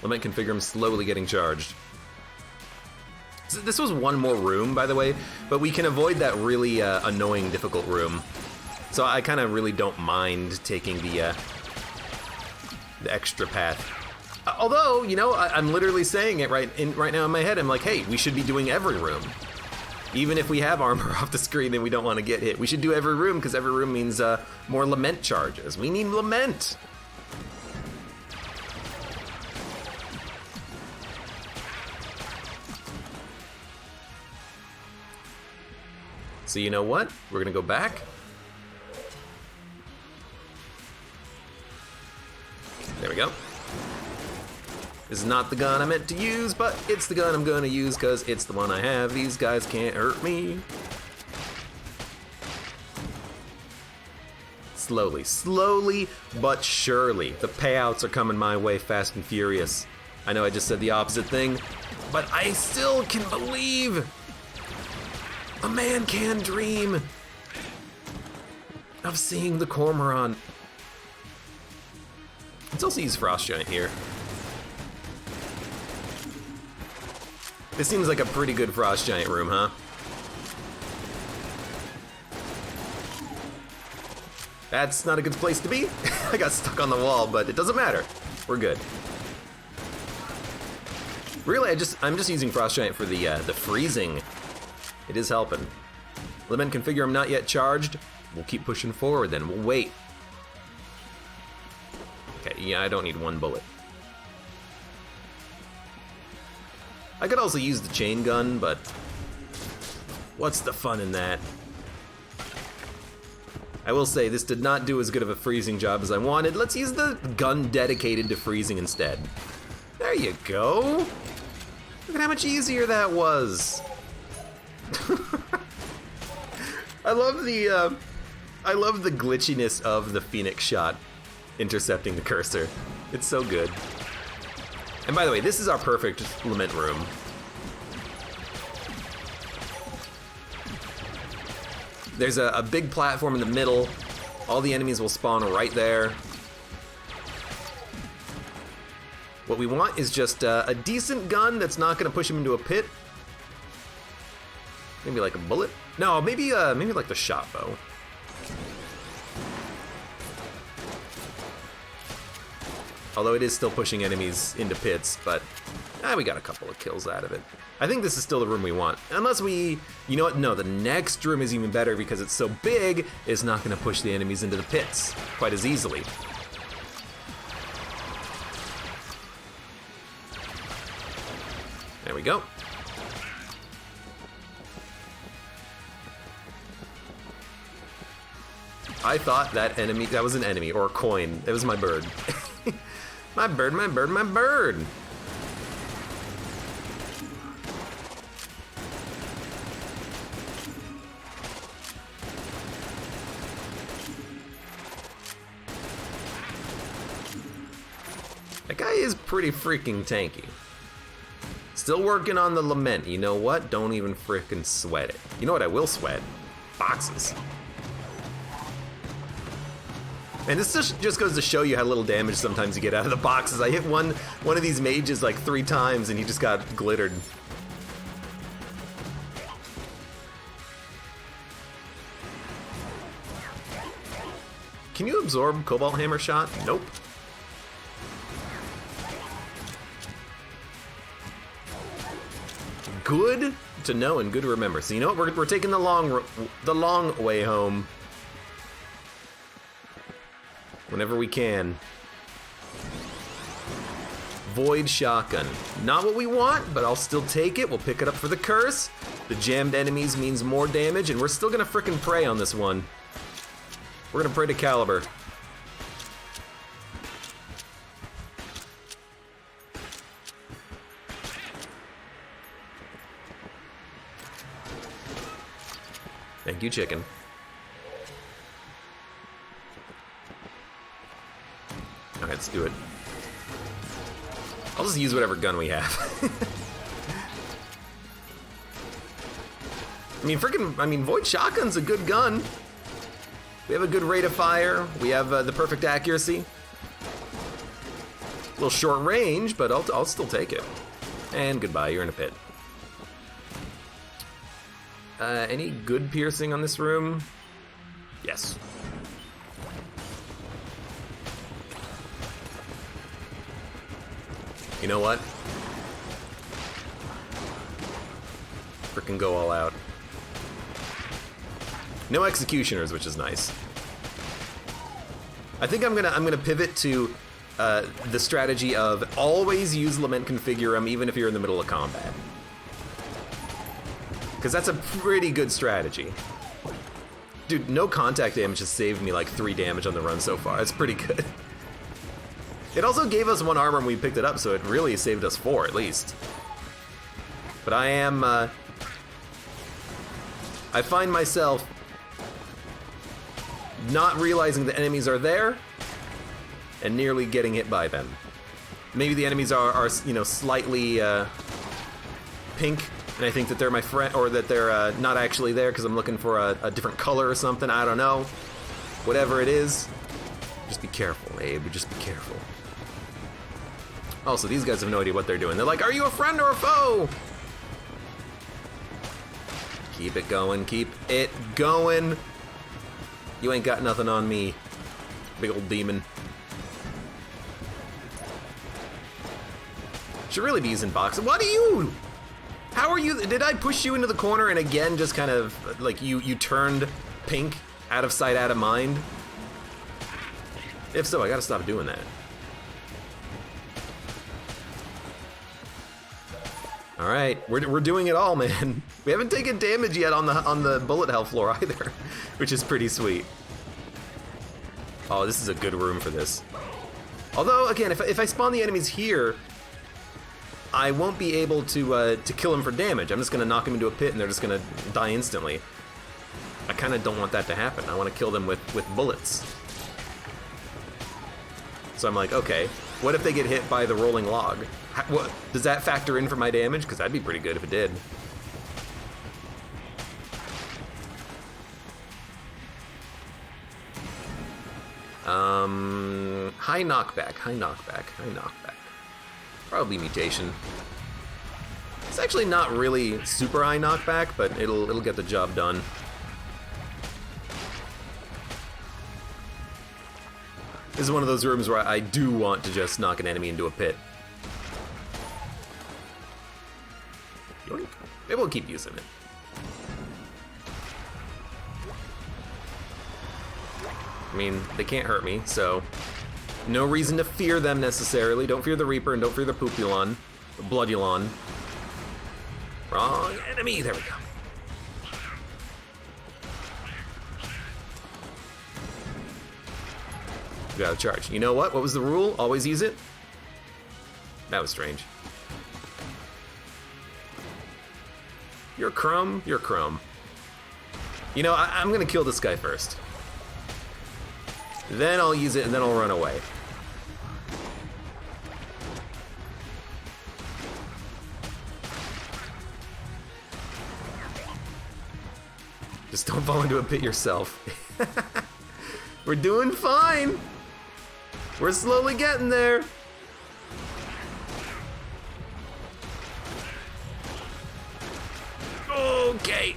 Lament Configure slowly getting charged. So this was one more room, by the way, but we can avoid that really annoying, difficult room. So I kind of really don't mind taking the extra path. Although, you know, I'm literally saying it right now in my head. I'm like, hey, we should be doing every room. Even if we have armor off the screen and we don't want to get hit, we should do every room because every room means more lament charges. We need lament. So you know what? We're gonna go back. There we go. This is not the gun I meant to use, but it's the gun I'm gonna use because it's the one I have. These guys can't hurt me. Slowly, but surely. The payouts are coming my way fast and furious. I know I just said the opposite thing, but I still can believe. A man can dream of seeing the Cormorant. Let's also use Frost Giant here. This seems like a pretty good Frost Giant room, huh? That's not a good place to be. I got stuck on the wall, but it doesn't matter. We're good. Really, I'm just using Frost Giant for the freezing. It is helping. Lament Configure, I'm not yet charged. We'll keep pushing forward then. We'll wait. Okay, yeah, I don't need one bullet. I could also use the chain gun, but what's the fun in that? I will say this did not do as good of a freezing job as I wanted. Let's use the gun dedicated to freezing instead. There you go. Look at how much easier that was. I love the glitchiness of the Phoenix shot intercepting the cursor. It's so good. And by the way, this is our perfect lament room. There's a big platform in the middle. All the enemies will spawn right there. What we want is just a decent gun that's not gonna push him into a pit. Maybe like a bullet? No, maybe like the shot bow. Although it is still pushing enemies into pits, but we got a couple of kills out of it. I think this is still the room we want. Unless you know what? No, the next room is even better because it's so big, it's not gonna push the enemies into the pits quite as easily. There we go. I thought that was an enemy or a coin. It was my bird. My bird, my bird, my bird. That guy is pretty freaking tanky. Still working on the lament. You know what? Don't even freaking sweat it. You know what I will sweat? boxes. And this just goes to show you how little damage sometimes you get out of the boxes. I hit one of these mages like 3 times and he just got glittered. Can you absorb Cobalt Hammer Shot? Nope. Good to know and good to remember. So you know what? We're taking the long way home. Whenever we can. Void Shotgun. Not what we want, but I'll still take it. We'll pick it up for the curse. The jammed enemies means more damage, and we're still gonna frickin' pray on this one. We're gonna pray to Caliber. Thank you, chicken. Alright, let's do it. I'll just use whatever gun we have. I mean, Void Shotgun's a good gun. We have a good rate of fire. We have the perfect accuracy. A little short range, but I'll still take it. And goodbye, you're in a pit. Any good piercing on this room? Yes. You know what? Frickin' go all out. No executioners, which is nice. I think I'm gonna pivot to the strategy of always use Lament Configurum even if you're in the middle of combat. Because that's a pretty good strategy. Dude, no contact damage has saved me like 3 damage on the run so far. That's pretty good. It also gave us 1 armor when we picked it up, so it really saved us 4 at least. But I am, I find myself not realizing the enemies are there and nearly getting hit by them. Maybe the enemies are you know, slightly pink, and I think that they're my friend, or that they're not actually there because I'm looking for a different color or something. I don't know. Whatever it is, just be careful, Abe. Just be careful. Also, these guys have no idea what they're doing. They're like, are you a friend or a foe? Keep it going, keep it going. You ain't got nothing on me, big old demon. Should really be using boxing. What are you? How are you? Did I push you into the corner and again just kind of like you turned pink, out of sight, out of mind? If so, I gotta stop doing that. All right, we're doing it all, man. We haven't taken damage yet on the bullet hell floor either, which is pretty sweet. Oh, this is a good room for this. Although, again, if I spawn the enemies here, I won't be able to kill them for damage. I'm just gonna knock them into a pit and they're just gonna die instantly. I kind of don't want that to happen. I want to kill them with bullets. So I'm like, okay, what if they get hit by the rolling log? What, does that factor in for my damage? Because that'd be pretty good if it did. High knockback, high knockback, high knockback. Probably mutation. It's actually not really super high knockback, but it'll get the job done. This is one of those rooms where I do want to just knock an enemy into a pit. Yoink. Maybe we'll keep using it. I mean, they can't hurt me, so no reason to fear them necessarily. Don't fear the Reaper and don't fear the Poopulon, the Bloodulon. Wrong enemy, there we go. We gotta charge. You know what? What was the rule? Always use it? That was strange. You're crumb, you're crumb. You know, I'm gonna kill this guy first. Then I'll use it and then I'll run away. Just don't fall into a pit yourself. We're doing fine. We're slowly getting there. Okay.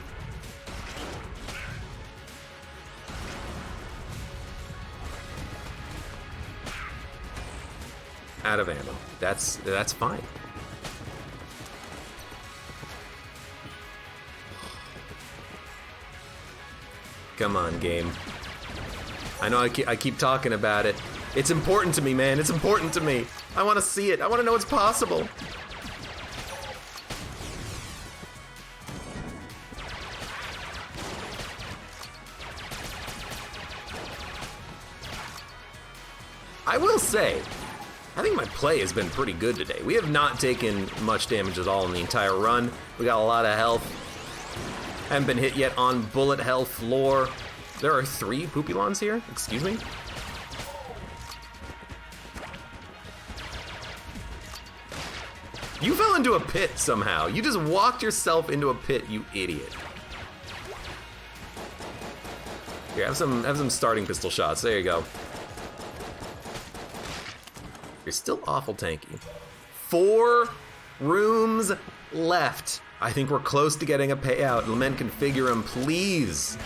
Out of ammo. That's fine. Come on, game. I know I keep talking about it. It's important to me, man. It's important to me. I want to see it. I want to know it's possible. I will say, I think my play has been pretty good today. We have not taken much damage at all in the entire run. We got a lot of health. Haven't been hit yet on bullet hell floor. There are 3 Poopylons here? Excuse me? You fell into a pit somehow. You just walked yourself into a pit, you idiot. Here, have some starting pistol shots. There you go. You're still awful tanky. 4 rooms left. I think we're close to getting a payout. Lament configure them, please.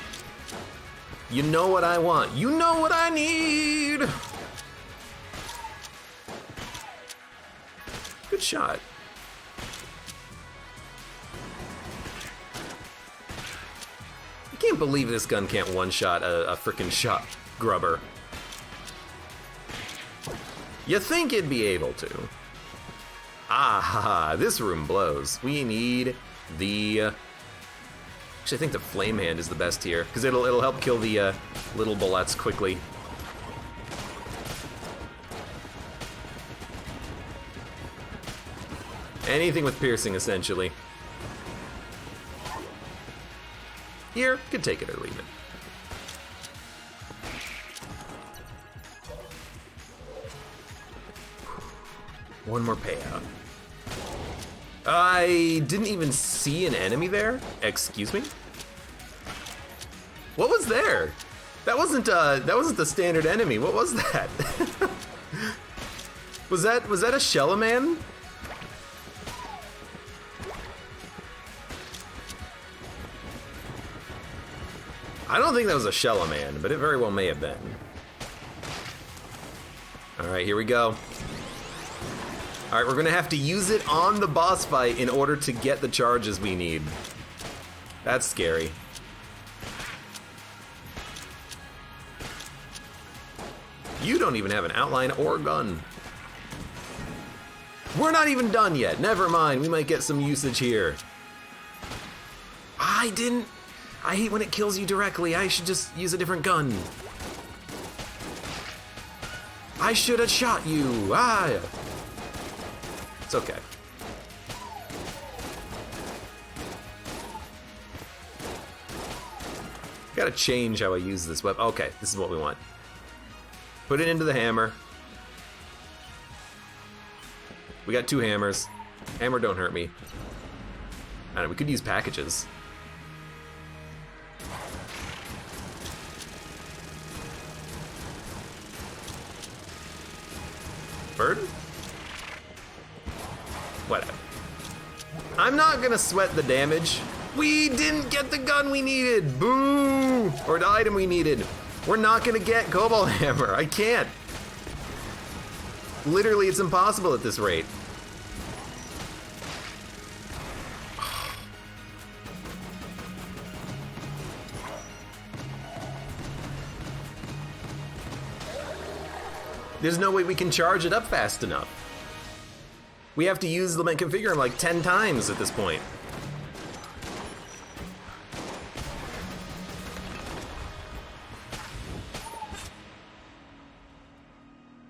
You know what I want. You know what I need. Good shot. I can't believe this gun can't one-shot a frickin' shot grubber. You think it'd be able to. Ah, this room blows. We need the... Actually, I think the flame hand is the best here, because it'll help kill the little bullets quickly. Anything with piercing, essentially. Here, could take it or leave it. One more payout. I didn't even see an enemy there. Excuse me? What was there? That wasn't the standard enemy. What was that? was that a Chillin? I don't think that was a Chillin, but it very well may have been. All right, here we go. All right, we're gonna have to use it on the boss fight in order to get the charges we need. That's scary. You don't even have an outline or gun. We're not even done yet. Never mind, we might get some usage here. I hate when it kills you directly. I should just use a different gun. I should have shot you. Ah. It's okay. Gotta change how I use this weapon. Okay, this is what we want. Put it into the hammer. We got 2 hammers. Hammer don't hurt me. I don't know, we could use packages. Bird? Whatever. I'm not gonna sweat the damage. We didn't get the gun we needed. Boo! Or the item we needed. We're not gonna get Cobalt Hammer. I can't. Literally, it's impossible at this rate. There's no way we can charge it up fast enough. We have to use Lament Configure him like 10 times at this point.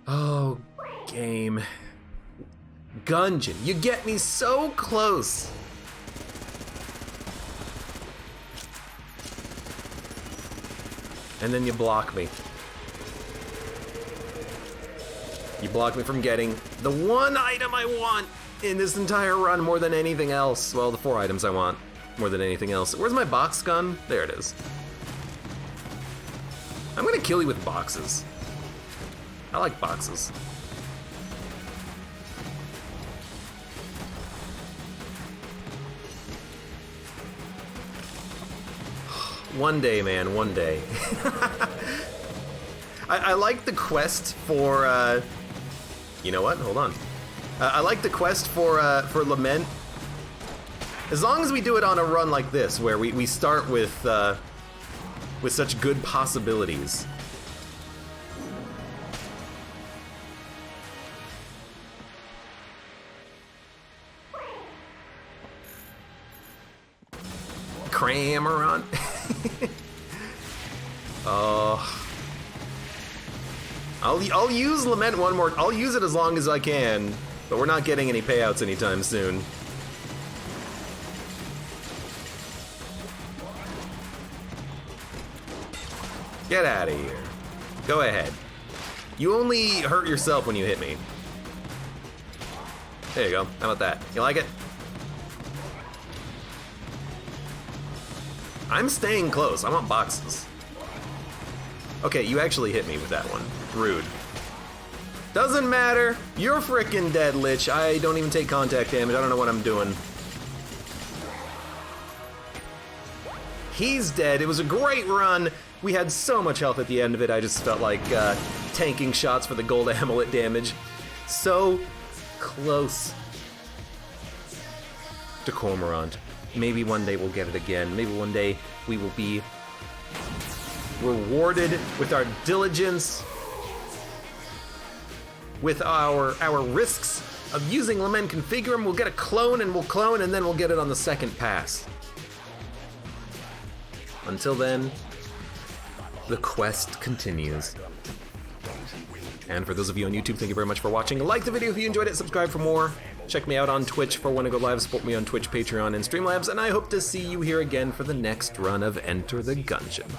Oh, game. Gungeon, you get me so close. And then you block me. You block me from getting the one item I want in this entire run more than anything else. Well, the 4 items I want. more than anything else. Where's my box gun? There it is. I'm gonna kill you with boxes. I like boxes. One day, man, one day. I like the quest for, you know what? Hold on. I like the quest for Lament. As long as we do it on a run like this, where we start with such good possibilities. Crameron. I'll use Lament one more. I'll use it as long as I can, but we're not getting any payouts anytime soon. Get out of here. Go ahead. You only hurt yourself when you hit me. There you go. How about that? You like it? I'm staying close. I want boxes. Okay, you actually hit me with that one. Rude. Doesn't matter. You're frickin' dead, Lich. I don't even take contact damage. I don't know what I'm doing. He's dead. It was a great run. We had so much health at the end of it. I just felt like tanking shots for the gold amulet damage. So close to Cormorant. Maybe one day we'll get it again. Maybe one day we will be rewarded with our diligence, with our risks of using Lament Configurum. We'll get a clone and we'll clone and then we'll get it on the second pass. Until then, the quest continues. And for those of you on YouTube, thank you very much for watching. Like the video if you enjoyed it, subscribe for more. Check me out on Twitch for when I go live, support me on Twitch, Patreon, and Streamlabs, and I hope to see you here again for the next run of Enter the Gungeon.